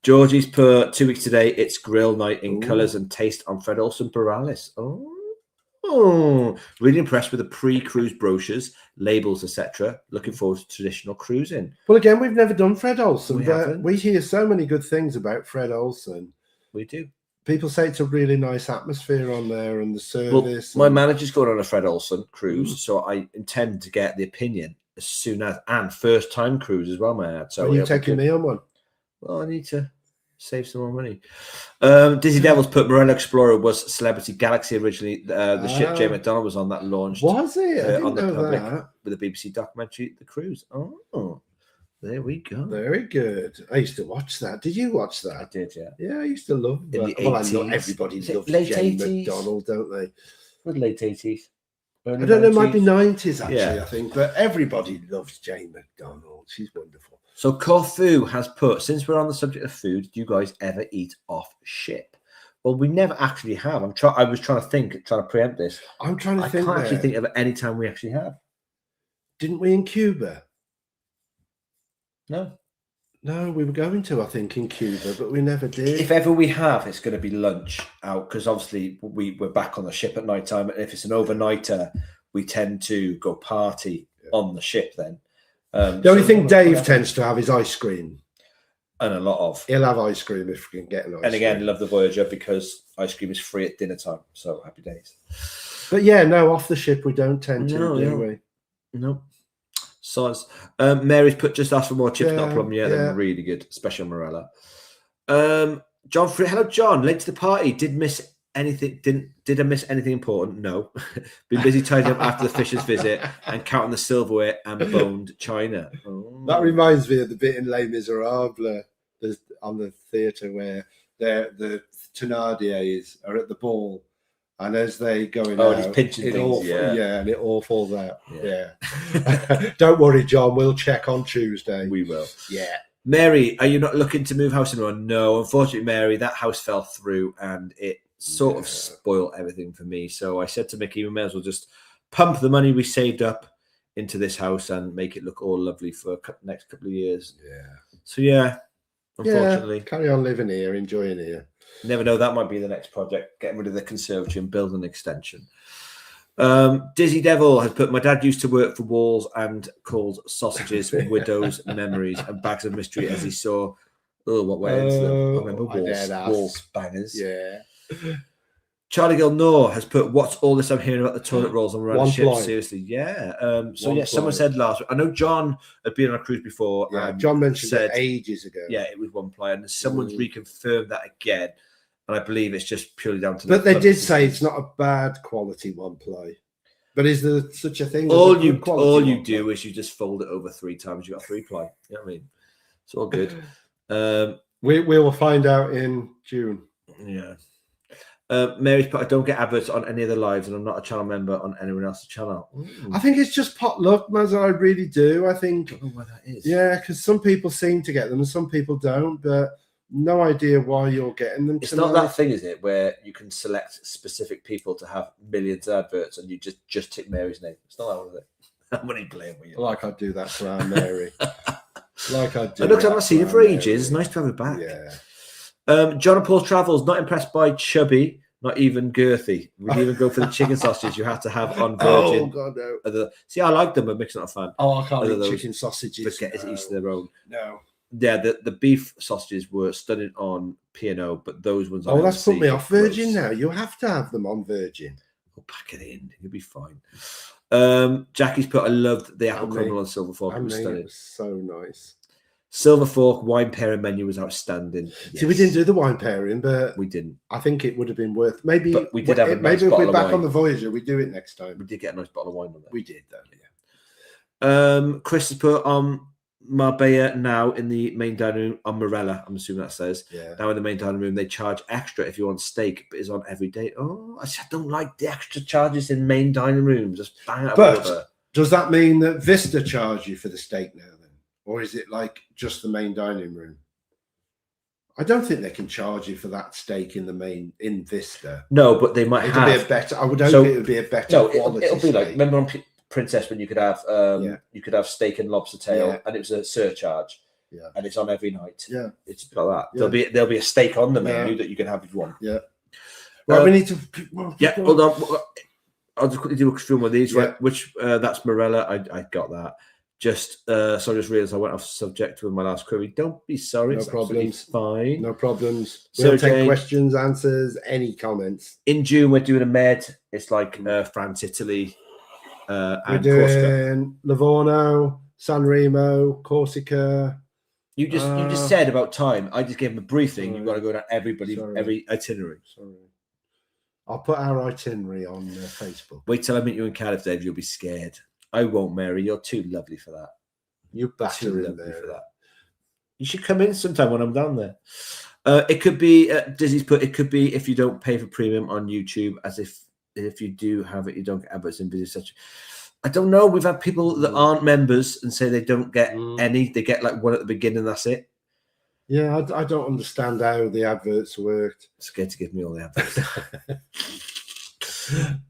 Georgie's put 2 weeks today. It's grill night in Ooh. colours and taste on Fred Olsen Borealis. Oh, really impressed with the pre-cruise brochures, labels, etc. Looking forward to traditional cruising. Well, again, we've never done Fred Olsen, We but haven't. we hear so many good things about Fred Olsen. We do. People say it's a really nice atmosphere on there and the Well, service. my and- manager's going on a Fred Olsen cruise, so I intend to get the opinion as soon as, and first time cruise as well, my ad. So Are you taking me on one? Well, I need to save some more money. Dizzy Devils put Marella Explorer was Celebrity Galaxy originally. The ship Jay McDonald was on that launched Was it? I on didn't the know public that. with the BBC documentary The Cruise. Oh, there we go. Very good. I used to watch that. Did you watch I that? did, yeah. Yeah, I used to love In that. the Well, I know 80s. everybody Is it loves late Jay 80s? McDonald, don't they? With late 80s. I don't know, it might be 90s actually, Yeah. I think, but everybody loves Jane McDonald. She's wonderful. So Corfu has put, since we're on the subject of food, do you guys ever eat off ship? Well, we never actually have. I was trying to preempt this. I'm trying to I think. can't actually there. think of any time we actually have. Didn't we in Cuba? No. No, we were going to, I think, in Cuba, but we never did. If ever we have, it's going to be lunch out because obviously we're back on the ship at night time. And if it's an overnighter, we tend to go party on the ship then. The only thing Dave tends to have is ice cream. And a lot of. He'll have ice cream if we can get an ice And again, cream. love the Voyager because ice cream is free at dinner time. So happy days. But yeah, no, off the ship we don't tend to, No, do no. we? No. Soz. Mary's put just asked for more chips, not a Yeah, problem. Yeah, yeah. they're really good, especially on Marella. John, hello, John. Late to the party. Did I miss anything important? No. Been busy tidying up after the Fisher's visit and counting the silverware and boned china. Oh. That reminds me of the bit in Les Miserables on the theatre where the Thénardiers are at the ball, and as they going Oh, out, just pinching it things, all, yeah. and it all falls out. Yeah. Yeah. Don't worry, John. We'll check on Tuesday. We will. Yeah. Mary, are you not looking to move house anymore? No, unfortunately, Mary, that house fell through and it sort of spoiled everything for me. So I said to Mickey, we may as well just pump the money we saved up into this house and make it look all lovely for the next couple of years. Yeah. So yeah, unfortunately, Yeah, carry on living here, enjoying here. never know. That might be the next project, getting rid of the conservatory and building an extension. Dizzy Devil has put, my dad used to work for Walls and called sausages widows' memories and bags of mystery as he saw, what went into them. I remember I dare ask. Walls bangers. Yeah. Charlie Gilnor has put, what's all this I'm hearing about the toilet rolls on around One the ship? ply. Seriously, yeah. So One yeah, someone ply. said last week. I know John had been on a cruise before. Yeah, and John mentioned said, it ages ago. yeah, it was one ply, and someone's Mm. reconfirmed that again. And I believe it's just purely down to. But they the did say it's not a bad quality one play. But is there such a thing? as a All good you quality all you one do play? is you just fold it over 3 times. You got 3 ply. You know what I mean? It's all good. We will find out in June. Yeah. Mary's put, I don't get adverts on any of the lives, and I'm not a channel member on anyone else's channel. I think it's just pot luck, Mazza. I really do. I I think, don't know why that is. yeah, because some people seem to get them and some people don't, but no idea why you're getting them. It's tonight. not that thing, is it, where you can select specific people to have millions of adverts and you just tick Mary's name. It's not that one, is it? I'm only playing with you. Like I do that for our Mary. Like I do. I looked, I've that not seen for it for our ages. Mary. Nice to have her back. Yeah. John and Paul Travels, not impressed by chubby, not even girthy. We'd even go for the chicken sausages you have to have on Oh Virgin. God, no. See, I like them, but Mick's not a fan. Oh, I can't Other eat those chicken sausages. But get each to their own. No. Yeah, the beef sausages were stunning on P&O, but those ones. Oh, that's put MSC me off were Virgin gross. now. You have to have them on Virgin. Oh, pack it in. You'll be fine. Jackie's put, I loved the apple And crumble me. on Silver Fork. It I was mean, stunning. it was so nice. Silver Fork wine pairing menu was outstanding. See, we didn't do the wine pairing, but We didn't. I think it would have been worth. Maybe But we did have a nice maybe if bottle we're of back wine. on the Voyager, we do it next time. We did get a nice bottle of wine on there. We did though. Yeah. Chris has put on Marbella now in the main dining room on Marella. I'm assuming that says. Yeah. Now in the main dining room, they charge extra if you want steak, but it's on every day. Oh, I just don't like the extra charges in main dining rooms. Just bang out of But order. does that mean that Vista charge you for the steak now then, or is it like just the main dining room? I don't think they can charge you for that steak in Vista. No, but they might It'll be a have. better. I would hope So- it would be a better No, quality. it'll be like, steak. remember on Princess when you could have Yeah. you could have steak and lobster tail, Yeah. and it was a surcharge. Yeah. And it's on every night. Yeah. It's a bit like that. Yeah. There'll be a steak on the Yeah. menu that you can have if you want. Yeah. Right, we need to. Yeah, hold on. I'll just quickly do a few more of these. Yeah. Right, which that's Marella. I got that. Just so I just realised I went off subject with my last query. Don't be sorry. No It's absolutely problems. fine. No problems. So, We'll take Jane- questions, answers, any comments. In June, we're doing a med. It's like France, Italy, We're and Corsica. doing Livorno, San Remo, Corsica. You just said about time. I just gave him a briefing. You've got to Sorry. go down every itinerary. Sorry. I'll put our itinerary on Facebook. Wait till I meet you in Cardiff, Dave. You'll be scared. I won't, Mary. You're too lovely for that. You Too batter in lovely for there. that. You should come in sometime when I'm down there. It could be Dizzy's put. It could be if you don't pay for premium on YouTube, as if you do have it, you don't get adverts in videos. Such. I don't know. We've had people that aren't members and say they don't get any. They get like one at the beginning. That's it. Yeah, I don't understand how the adverts worked. Scared to give me all the adverts.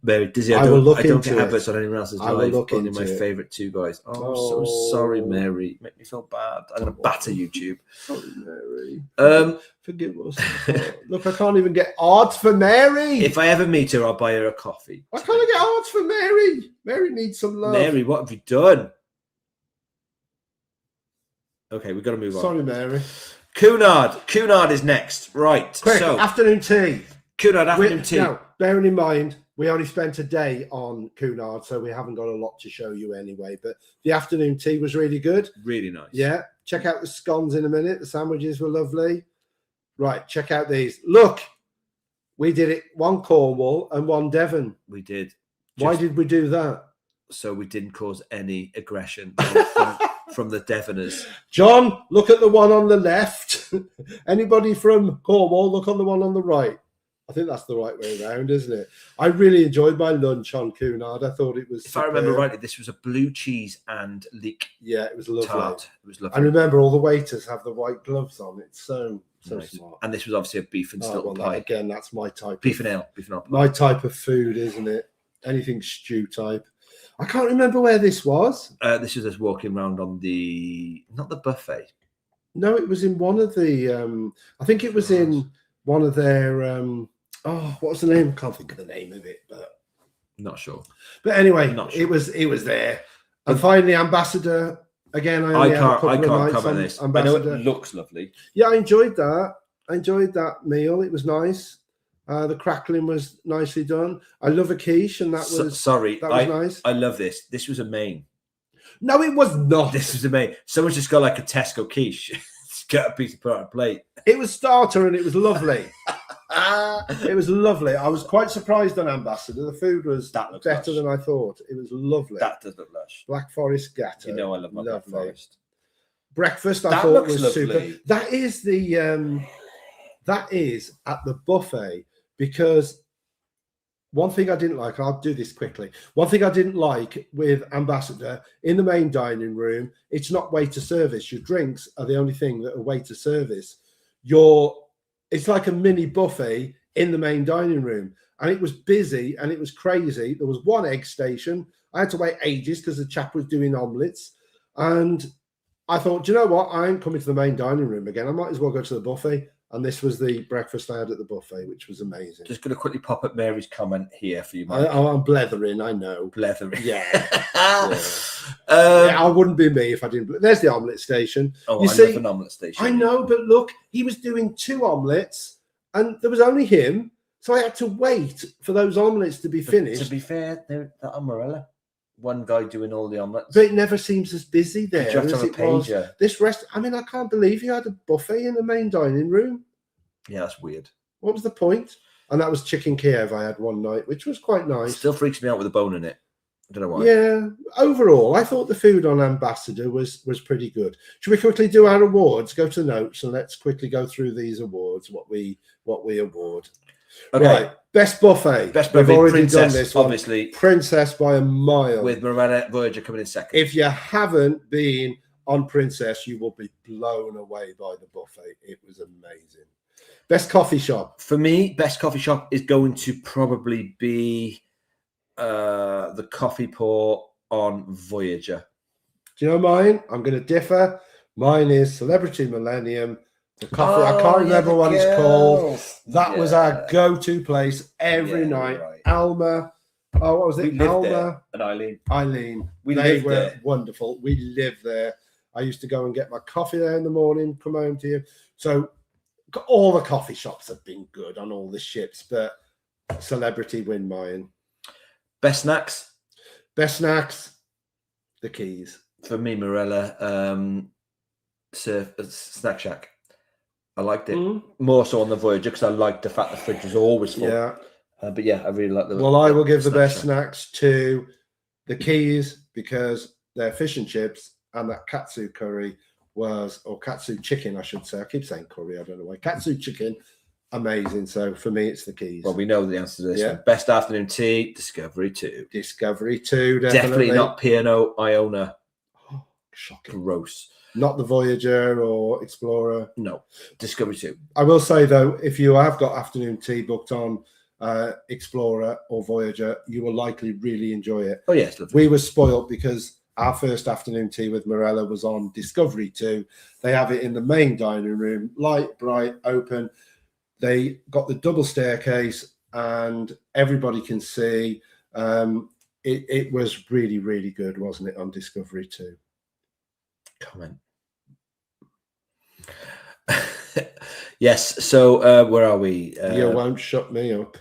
Mary, Dizzy, I I will don't, look I don't into get it. adverts on anyone else's I will live. look Only into my it. favourite two guys. Oh, I'm so sorry, Oh. Mary. Make me feel bad. I'm going to batter YouTube. Sorry, Mary. Um, Forgive us. Look, I can't even get odds for Mary. if I ever meet her, I'll buy her a coffee. I can't get odds for Mary. Mary needs some love. Mary, what have you done? Okay, we've got to move on. Sorry, Mary. Cunard is next. Right. Quick, so, afternoon tea. Cunard afternoon tea. Now, bearing in mind, we only spent a day on Cunard, so we haven't got a lot to show you anyway. But the afternoon tea was really good. Really nice. Yeah. Check out the scones in a minute. The sandwiches were lovely. Right. Check out these. Look, we did it one Cornwall and one Devon. We did. Why Just did we do that? so we didn't cause any aggression from the Devoners. John, look at the one on the left. Anybody from Cornwall, look on the one on the right. I think that's the right way around, isn't it? I really enjoyed my lunch on Cunard. I thought it was. If I remember superb. rightly, this was a blue cheese and leek Yeah, it was lovely. tart. It was lovely. And remember, all the waiters have the white gloves on. It's so Nice. smart. And this was obviously a beef and Oh, stilton well, pie. again, that's my type. Beef and ale. Beef and ale pie. My type of food, isn't it? Anything stew type. I can't remember where this was. This was us walking around on not the buffet. No, it was in one of the. I think it was in one of their. What was the name? Can't think of the name of it, Not sure. but anyway, Not sure. it was there. And finally, Ambassador. Again, I only had a couple I of can't nights comment on this. I know Ambassador. it looks lovely. Yeah, I enjoyed that. I enjoyed that meal. It was nice. The crackling was nicely done. I love a quiche, and that was Sorry, that was nice. I love this. This was a main. No, it was not. This was a main. Someone's just got like a Tesco quiche. Just got a piece of put on a plate. It was starter, and it was lovely. It was lovely. I was quite surprised on Ambassador. The food was That looks better lush. than I thought. It was lovely. That does look lush. Black Forest Gatter. You know I love my Black Lovely. Forest. breakfast I That thought looks was super. lovely. That is that is at the buffet, because one thing I didn't like, I'll do this quickly. One thing I didn't like with Ambassador in the main dining room, it's not waiter service. Your drinks are the only thing that are waiter service. It's like a mini buffet in the main dining room, and it was busy and it was crazy. There was one egg station. I had to wait ages because the chap was doing omelettes, and I thought, do you know what? I ain't coming to the main dining room again. I might as well go to the buffet. And this was the breakfast I had at the buffet, which was amazing. Just going to quickly pop up Mary's comment here for you, Mike. I'm blethering, I know. Blethering. Yeah. Yeah. Yeah, I wouldn't be me if I didn't. There's the omelette station. Oh, you I see, love an omelette station. I know, but look, he was doing 2 omelettes, and there was only him. So I had to wait for those omelettes to be finished. To be fair, they're that Marella. One guy doing all the omelettes. But it never seems as busy there You have to as have a it was. pager. This rest, I mean, I can't believe you had a buffet in the main dining room. Yeah, that's weird. What was the point? And that was chicken Kiev I had one night, which was quite nice. Still freaks me out with a bone in it. I don't know why. Yeah, overall, I thought the food on Ambassador was pretty good. Should we quickly do our awards? Go to notes and let's quickly go through these awards. What we award. Okay. Right, best buffet. Best We've buffet, already Princess, done this one. obviously. Princess by a mile. With Marella Voyager coming in second. If you haven't been on Princess, you will be blown away by the buffet. It was amazing. Best coffee shop. For me, best coffee shop is going to probably be the Coffee Pour on Voyager. Do you know mine? I'm going to differ. Mine is Celebrity Millennium. The coffee. I can't remember what it's called. That was our go-to place every night. Right. Alma. Oh, what was it? We lived Alma. there. And Eileen. Eileen. We They lived were there. wonderful. We lived there. I used to go and get my coffee there in the morning, come home to you. So all the coffee shops have been good on all the ships, but Celebrity win mine. Best snacks? Best snacks, the Keys. For me, Marella, Snack Shack. I liked it. More so on the Voyager because I liked the fact the fridge was always full. Yeah. But yeah, I really like the. Well, I will give the Snack best Shack. snacks to the Keys because their fish and chips and that katsu curry or katsu chicken, I should say. I keep saying curry, I don't know why. Katsu chicken, amazing. So for me, it's the Keys. Well, we know the answer to this Yeah. one. Best afternoon tea, Discovery 2. Discovery 2, Definitely not P&O Iona. Oh, shocking. Gross. Not the Voyager or Explorer. No, Discovery 2. I will say, though, if you have got afternoon tea booked on Explorer or Voyager, you will likely really enjoy it. Oh, yes, lovely. We were spoilt because our first afternoon tea with Marella was on Discovery 2. They have it in the main dining room, light, bright, open. They got the double staircase and everybody can see. It was really, really good, wasn't it, on Discovery 2? Comment. Yes, so where are we? You won't shut me up.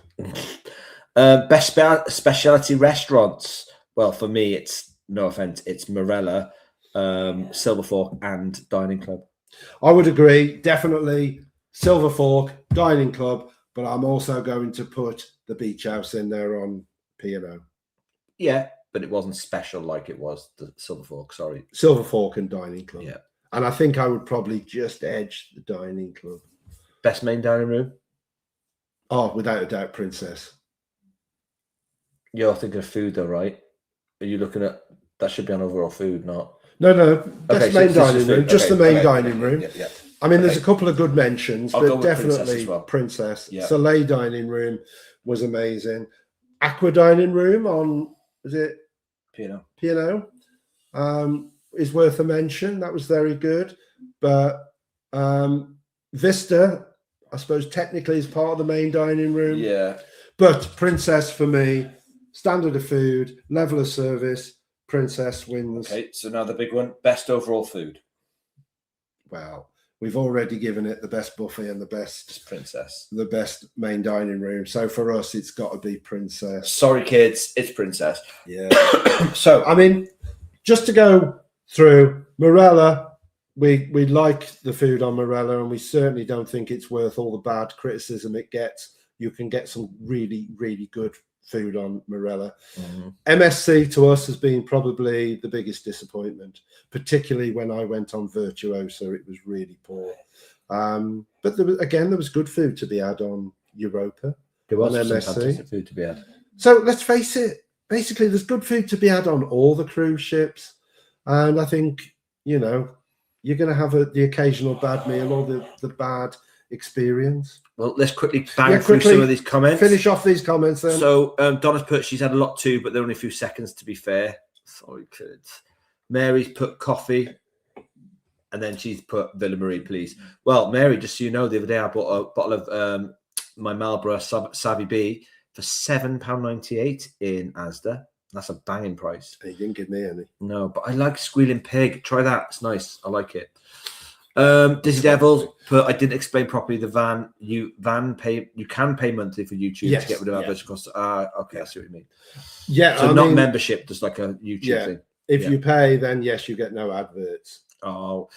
Best specialty restaurants. Well, for me, it's no offense, it's Marella, Silver Fork, and Dining Club. I would agree, definitely Silver Fork, Dining Club, but I'm also going to put the Beach House in there on P&O. Yeah, but it wasn't special like it was the Silver Fork. Sorry, Silver Fork and Dining Club. Yeah, and I think I would probably just edge the Dining Club. Best main dining room. Oh, without a doubt, Princess. You're thinking of food, though, right? Are you looking at that? Should be on overall food, not. No, that's Okay, so main this is dining room, food. just Okay, the main okay, dining okay, room. Yeah. I mean, there's Okay. a couple of good mentions, I'll go but with Princess definitely as well. Princess. Yeah. Soleil dining room was amazing. Aqua dining room on, was it P&O. P&O? Is worth a mention. That was very good. But Vista, I suppose technically is part of the main dining room. Yeah. But Princess for me, standard of food, level of service, Princess wins. Okay, so now the big one: best overall food. Well, we've already given it the best buffet and It's Princess. the best main dining room. So for us, it's got to be Princess. Sorry, kids, it's Princess. Yeah. So I mean, just to go through Marella, we like the food on Marella, and we certainly don't think it's worth all the bad criticism it gets. You can get some really, really good food on Marella. Mm-hmm. MSC to us has been probably the biggest disappointment, particularly when I went on Virtuosa. It was really poor. But there was good food to be had on Europa. There was on some MSC. fantastic food to be had. So let's face it, basically there's good food to be had on all the cruise ships. And I think, you know, you're going to have the occasional bad meal or the bad experience. Well, let's quickly bang through some of these comments. Finish off these comments then. So Donna's put she's had a lot too, but they're only a few seconds to be fair. Sorry, kids. Mary's put coffee, and then she's put Villa Marie, please. Well, Mary, just so you know, the other day I bought a bottle of my Marlborough Savvy B for £7.98 in Asda. That's a banging price. You didn't give me any. No, but I like Squealing Pig. Try that. It's nice. I like it. Dizzy Devil put I didn't explain properly the van. You can pay monthly for YouTube to get rid of advertising costs. Okay, I see what you mean. Yeah, so not membership, just like a YouTube thing. If you pay, then yes, you get no adverts. Oh,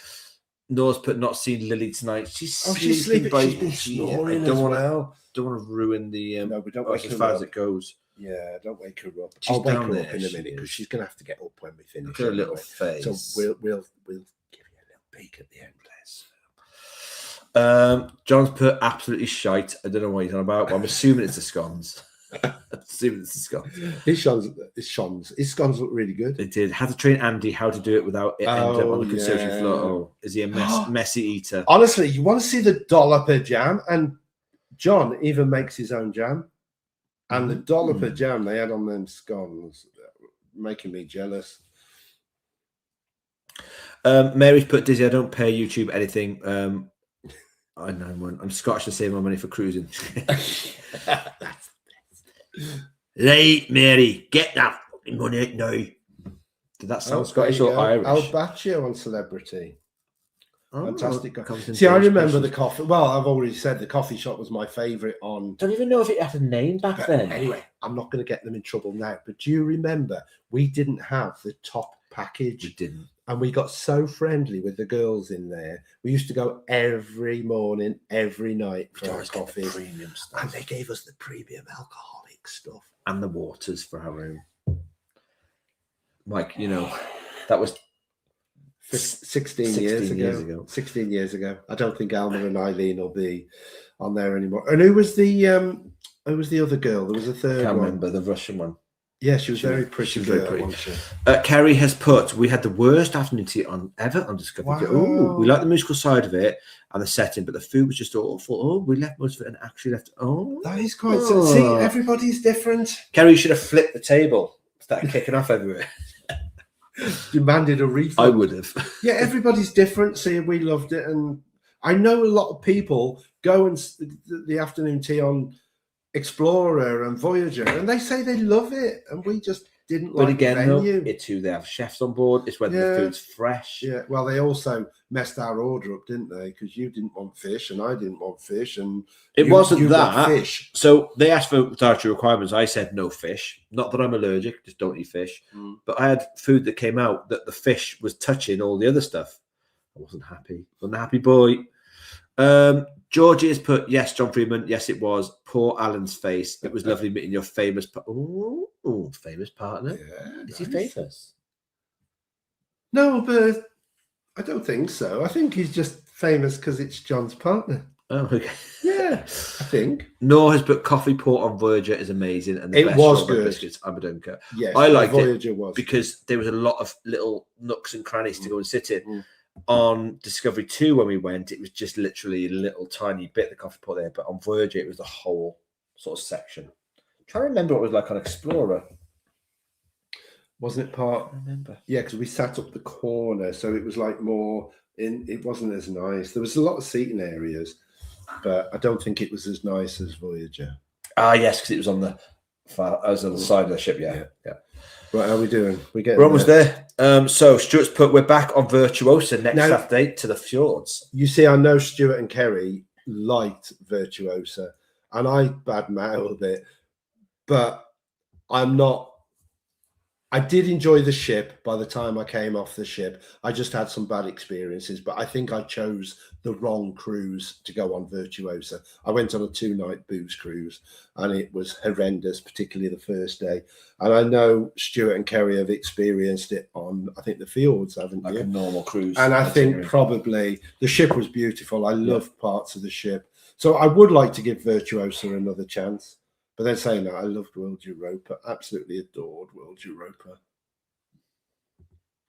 Nora's put not seen Lily tonight. She's sleeping. She's been snoring as well. Don't want to ruin the no, but don't wake as her far up. as it goes. Yeah, don't wake her up. She's I'll wake down her there, up in a minute she because is. she's going to have to get up when we finish. Look at her little face. So we'll give you a little peek at the end. John's put absolutely shite. I don't know what he's on about, but I'm assuming it's the scones. His scones look really good. They did. Had to train Andy how to do it without it ending up on the conservatory floor. Oh, is he a messy eater? Honestly, you want to see the dolloper jam, and John even makes his own jam. And the dolloper jam they had on them scones, making me jealous. Mary's put Dizzy, I don't pay YouTube anything. I know, I'm Scottish to save my money for cruising. Right, Mary, get that fucking money out now. Did that sound Scottish or Irish? Al Baccio on Celebrity. Oh, fantastic. See, I remember the coffee. Well, I've already said the coffee shop was my favourite on. Don't even know if it had a name back then. Anyway, I'm not going to get them in trouble now. But do you remember we didn't have the top package? We didn't. And we got so friendly with the girls in there. We used to go every morning, every night for our coffee. Premium stuff. And they gave us the premium alcoholic stuff. And the waters for our room. Mike, you know, that was 16 years ago. 16 years ago. I don't think Alma and Eileen will be on there anymore. And who was the other girl? There was a third one. I can't remember, the Russian one. Yeah, she was very pretty. She was very pretty. Kerry has put, we had the worst afternoon tea ever on Discovery. Wow. Ooh, we liked the musical side of it and the setting, but the food was just awful. Oh, we left most of it and actually left. Oh, that is quite. See, everybody's different. Kerry should have flipped the table, started kicking off everywhere. Demanded a refund. I would have. Yeah, everybody's different. See, we loved it, and I know a lot of people go and the afternoon tea on Explorer and Voyager, and they say they love it, and we just didn't like the venue. It's who they have chefs on board. It's whether the food's fresh. Yeah, well, they also messed our order up, didn't they? Because you didn't want fish, and I didn't want fish, and it wasn't that. Fish. So they asked for dietary requirements. I said no fish. Not that I'm allergic, just don't eat fish. But I had food that came out that the fish was touching all the other stuff. I wasn't happy. Wasn't a happy boy. Georgie has put, yes, John Freeman. Yes, it was. Poor Alan's face. It was lovely meeting your famous famous partner. Yeah, is he famous? No, but I don't think so. I think he's just famous because it's John's partner. Oh, okay. Yeah, I think. Noor has put coffee port on Voyager is amazing. And the it best was good. Biscuits, Aberdunker. Yes, I liked Voyager it was because there was a lot of little nooks and crannies to go and sit in. On Discovery 2, when we went, it was just literally a little tiny bit of the coffee pot there. But on Voyager, it was the whole sort of section. I'm trying to remember what it was like on Explorer. Wasn't it part? I remember. Yeah, because we sat up the corner, so it was like more in. It wasn't as nice. There was a lot of seating areas, but I don't think it was as nice as Voyager. Ah, yes, because it was on the side of the ship. Yeah. Right, how are we doing? We're almost there. So Stuart's put, we're back on Virtuosa next Saturday to the fjords. You see, I know Stuart and Kerry liked Virtuosa, and I badmouthed it, but I'm not I did enjoy the ship by the time I came off the ship. I just had some bad experiences, but I think I chose the wrong cruise to go on Virtuosa. I went on a 2-night booze cruise and it was horrendous, particularly the first day. And I know Stuart and Kerry have experienced it on, I think, the Fjords, haven't Like you? a normal cruise. And I think itinerary. probably the ship was beautiful. I loved parts of the ship. So I would like to give Virtuosa another chance. But then saying that, I loved World Europa. Absolutely adored World Europa.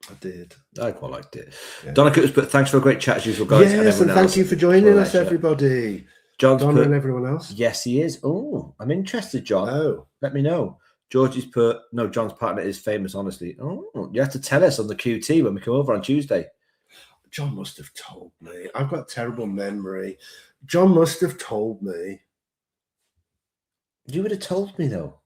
I did. I quite liked it. Yeah. Donna Coutts, but thanks for a great chat as usual, guys. Yes, and thank you for joining us, everybody. John's Donna put, and everyone else. yes, he is. Oh, I'm interested, John. Oh, Let me know. Georgie's put, no, John's partner is famous, honestly. Oh, you have to tell us on the QT when we come over on Tuesday. John must have told me. I've got terrible memory. John must have told me. You would have told me, though.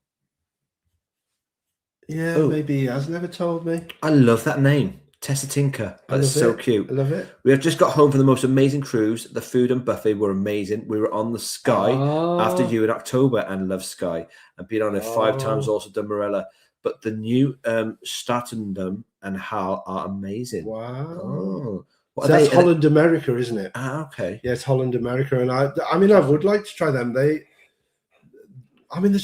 Yeah, Oh. maybe he has never told me. I love that name. Tessa Tinker. I That's love so it. cute. I love it. We have just got home from the most amazing cruise. The food and buffet were amazing. We were on the Sky after you in October and love Sky. And been on it 5 times, also done Marella. But the new Statendam and Hal are amazing. Wow. Oh. What So are that's they? Holland America, isn't it? Ah, okay. Yeah, it's Holland America. And I mean, I would like to try them. There's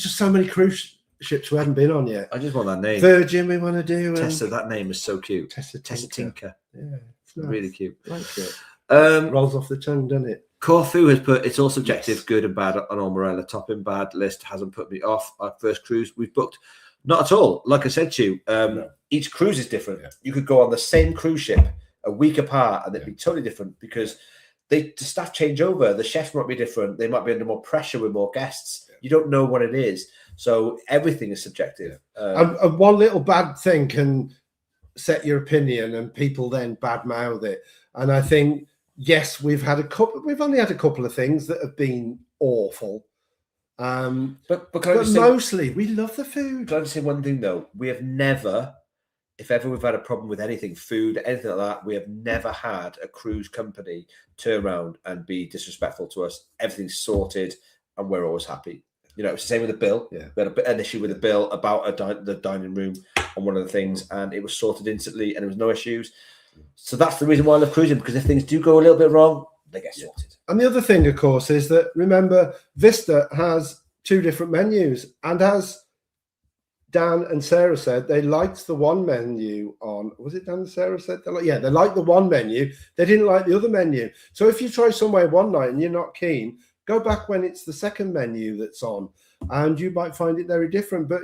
just so many cruise ships we haven't been on yet. I just want that name. Virgin we want to do. And Tessa, that name is so cute. Tessa Tessa Tinker. Yeah, it's nice. Really cute. Like it. Um, Rolls off the tongue, doesn't it? Corfu has put, it's all subjective, Yes. good and bad on all Marella. Top and bad list hasn't put me off. Our first cruise we've booked. Not at all. Like I said to you, No. each cruise is different. Yeah. You could go on the same cruise ship a week apart and it'd be totally different because the staff change over. The chefs might be different. They might be under more pressure with more guests. Yeah. You don't know what it is. So everything is subjective. And one little bad thing can set your opinion and people then badmouth it. And I think, yes, we've only had a couple of things that have been awful. But can I But just say, mostly, we love the food. can I just say one thing though? We have never, if ever we've had a problem with anything, food, anything like that, we have never had a cruise company turn around and be disrespectful to us. Everything's sorted and we're always happy. You know, it's the same with the bill. Yeah. We had an issue with the bill about the dining room on one of the things, and it was sorted instantly, and there was no issues. So that's the reason why I love cruising, because if things do go a little bit wrong, they get sorted. And the other thing, of course, is that, remember, Vista has 2 different menus. And as Dan and Sarah said, they liked the one menu on, was it Dan and Sarah said? They liked the one menu. They didn't like the other menu. So if you try somewhere one night and you're not keen, go back when it's the second menu that's on, and you might find it very different. But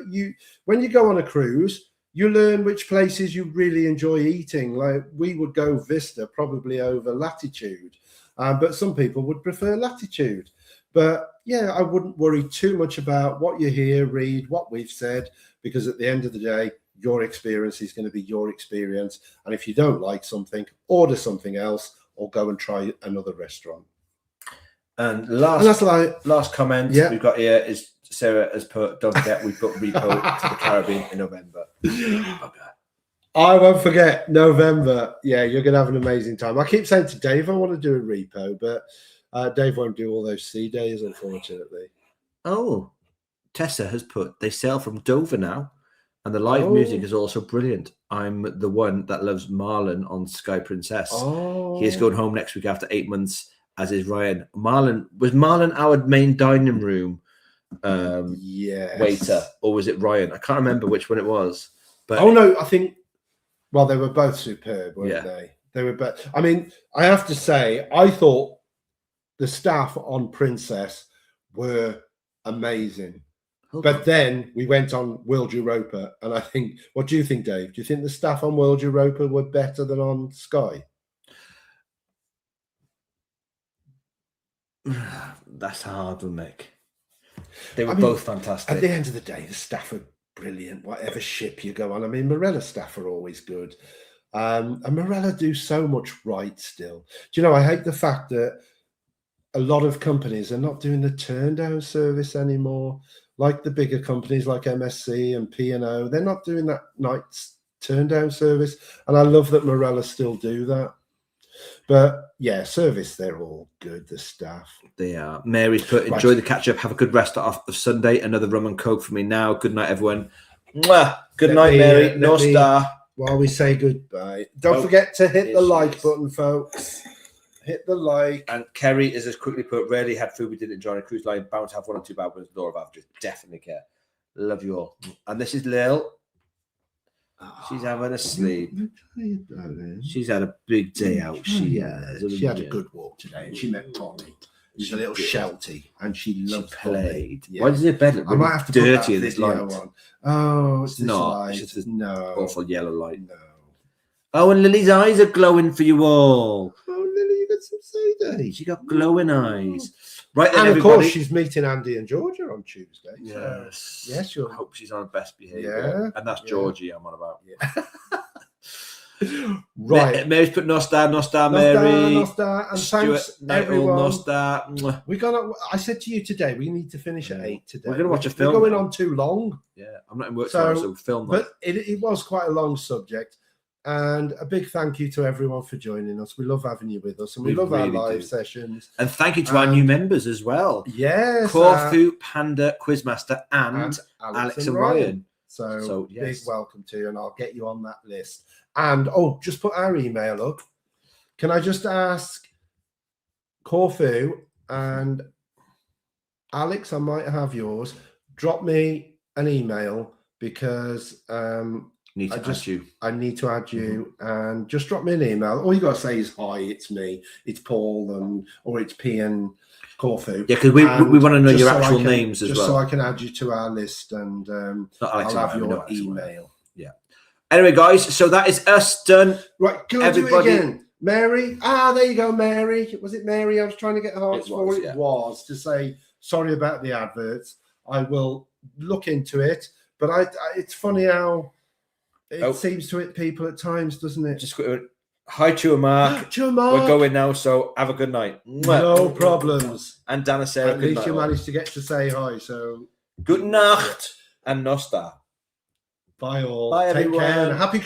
when you go on a cruise, you learn which places you really enjoy eating. Like we would go Vista probably over Latitude, but some people would prefer Latitude. But yeah, I wouldn't worry too much about what you hear, read, what we've said, because at the end of the day, your experience is going to be your experience. And if you don't like something, order something else or go and try another restaurant. And that's like, last comment we've got here is Sarah has put, don't forget, we've booked Repo to the Caribbean in November. Okay. I won't forget November. Yeah, you're going to have an amazing time. I keep saying to Dave, I want to do a Repo, but Dave won't do all those sea days, unfortunately. Oh, Tessa has put, they sail from Dover now, and the live music is also brilliant. I'm the one that loves Marlon on Sky Princess. Oh. He is going home next week after 8 months, as is Ryan. Was Marlon our main dining room waiter, or was it Ryan? I can't remember which one it was. But no, I think, well, they were both superb, weren't they? They were both. I mean, I have to say, I thought the staff on Princess were amazing. But then we went on World Europa, and I think, what do you think, Dave? Do you think the staff on World Europa were better than on Sky? That's a hard one, Nick. They were both fantastic. At the end of the day, the staff are brilliant, whatever ship you go on. I mean, Marella staff are always good. And Marella do so much right still. Do you know, I hate the fact that a lot of companies are not doing the turn down service anymore. Like the bigger companies like MSC and P&O, they're not doing that night's turn down service. And I love that Marella still do that. But yeah, service, they're all good, the staff. They are. Mary's put, enjoy the catch up, have a good rest of Sunday. Another rum and coke for me now. Good night, everyone. Mwah. Good Let night, me, Mary. let No me- star. While we say goodbye, don't Oh, forget to hit here the she like is. button, folks. Hit the like. And Kerry is as quickly put, rarely had food we didn't enjoy on a cruise line. Bound to have 1 or 2 bad ones. Law of averages. Definitely care. Love you all. And this is Lil. She's having a sleep. She's had a big day out. She has. She had a good walk today, and she met Tommy. She's a little shelty, and she loved played. Tommy. Why does your bed look I might have to dirty put in that this video light? on. Oh, it's this not. light. It's just this No, Awful yellow light. no. Oh, and Lily's eyes are glowing for you all. Oh, Lily, you got some cider. She got glowing eyes. Right then, And of everybody. course, she's meeting Andy and Georgia on Tuesday. Yes. So, yes, you'll. I hope she's on best behaviour. Yeah, And that's yeah. Georgie I'm on about. Right. Mary's put no star, No Mary. star, and Stuart, thanks Nightle, everyone. no star. Mwah. We're gonna. I said to you today, we need to finish at 8 today. We're gonna watch a film. We're going on too long, Yeah, I'm not in work So, tomorrow, so film that. but it was quite a long subject. And a big thank you to everyone for joining us. We love having you with us, and we love our really live do. sessions. And thank you to our new members as well. Yes, Corfu, Panda, Quizmaster, and Alex and Ryan. So yes. big welcome to you, and I'll get you on that list. And just put our email up. Can I just ask Corfu and Alex? I might have yours. Drop me an email because Need to add you. I need to add you, and just drop me an email. All you got to say is hi. It's me. It's Paul, or it's P and Corfu. Yeah, because we want to know Just your so I actual can- names as just well. so I can add you to our list, and Not Alex I'll and have Ryan, we know your Alex and Ryan. email. Yeah. Anyway, guys, so that is us done. Right, can Everybody- I do it again? Mary. There you go, Mary. Was it Mary? I was trying to get hearts It was, for. yeah. It was to say sorry about the adverts. I will look into it, but it's funny how it seems to hit people at times, doesn't it? Just quick, hi to a Mark. To Mark. We're going now, so have a good night. No problems. And Dana Sarah, At good least night. you all. managed to get to say hi. So Good night and no star. bye all. Bye, Take care. everyone. And happy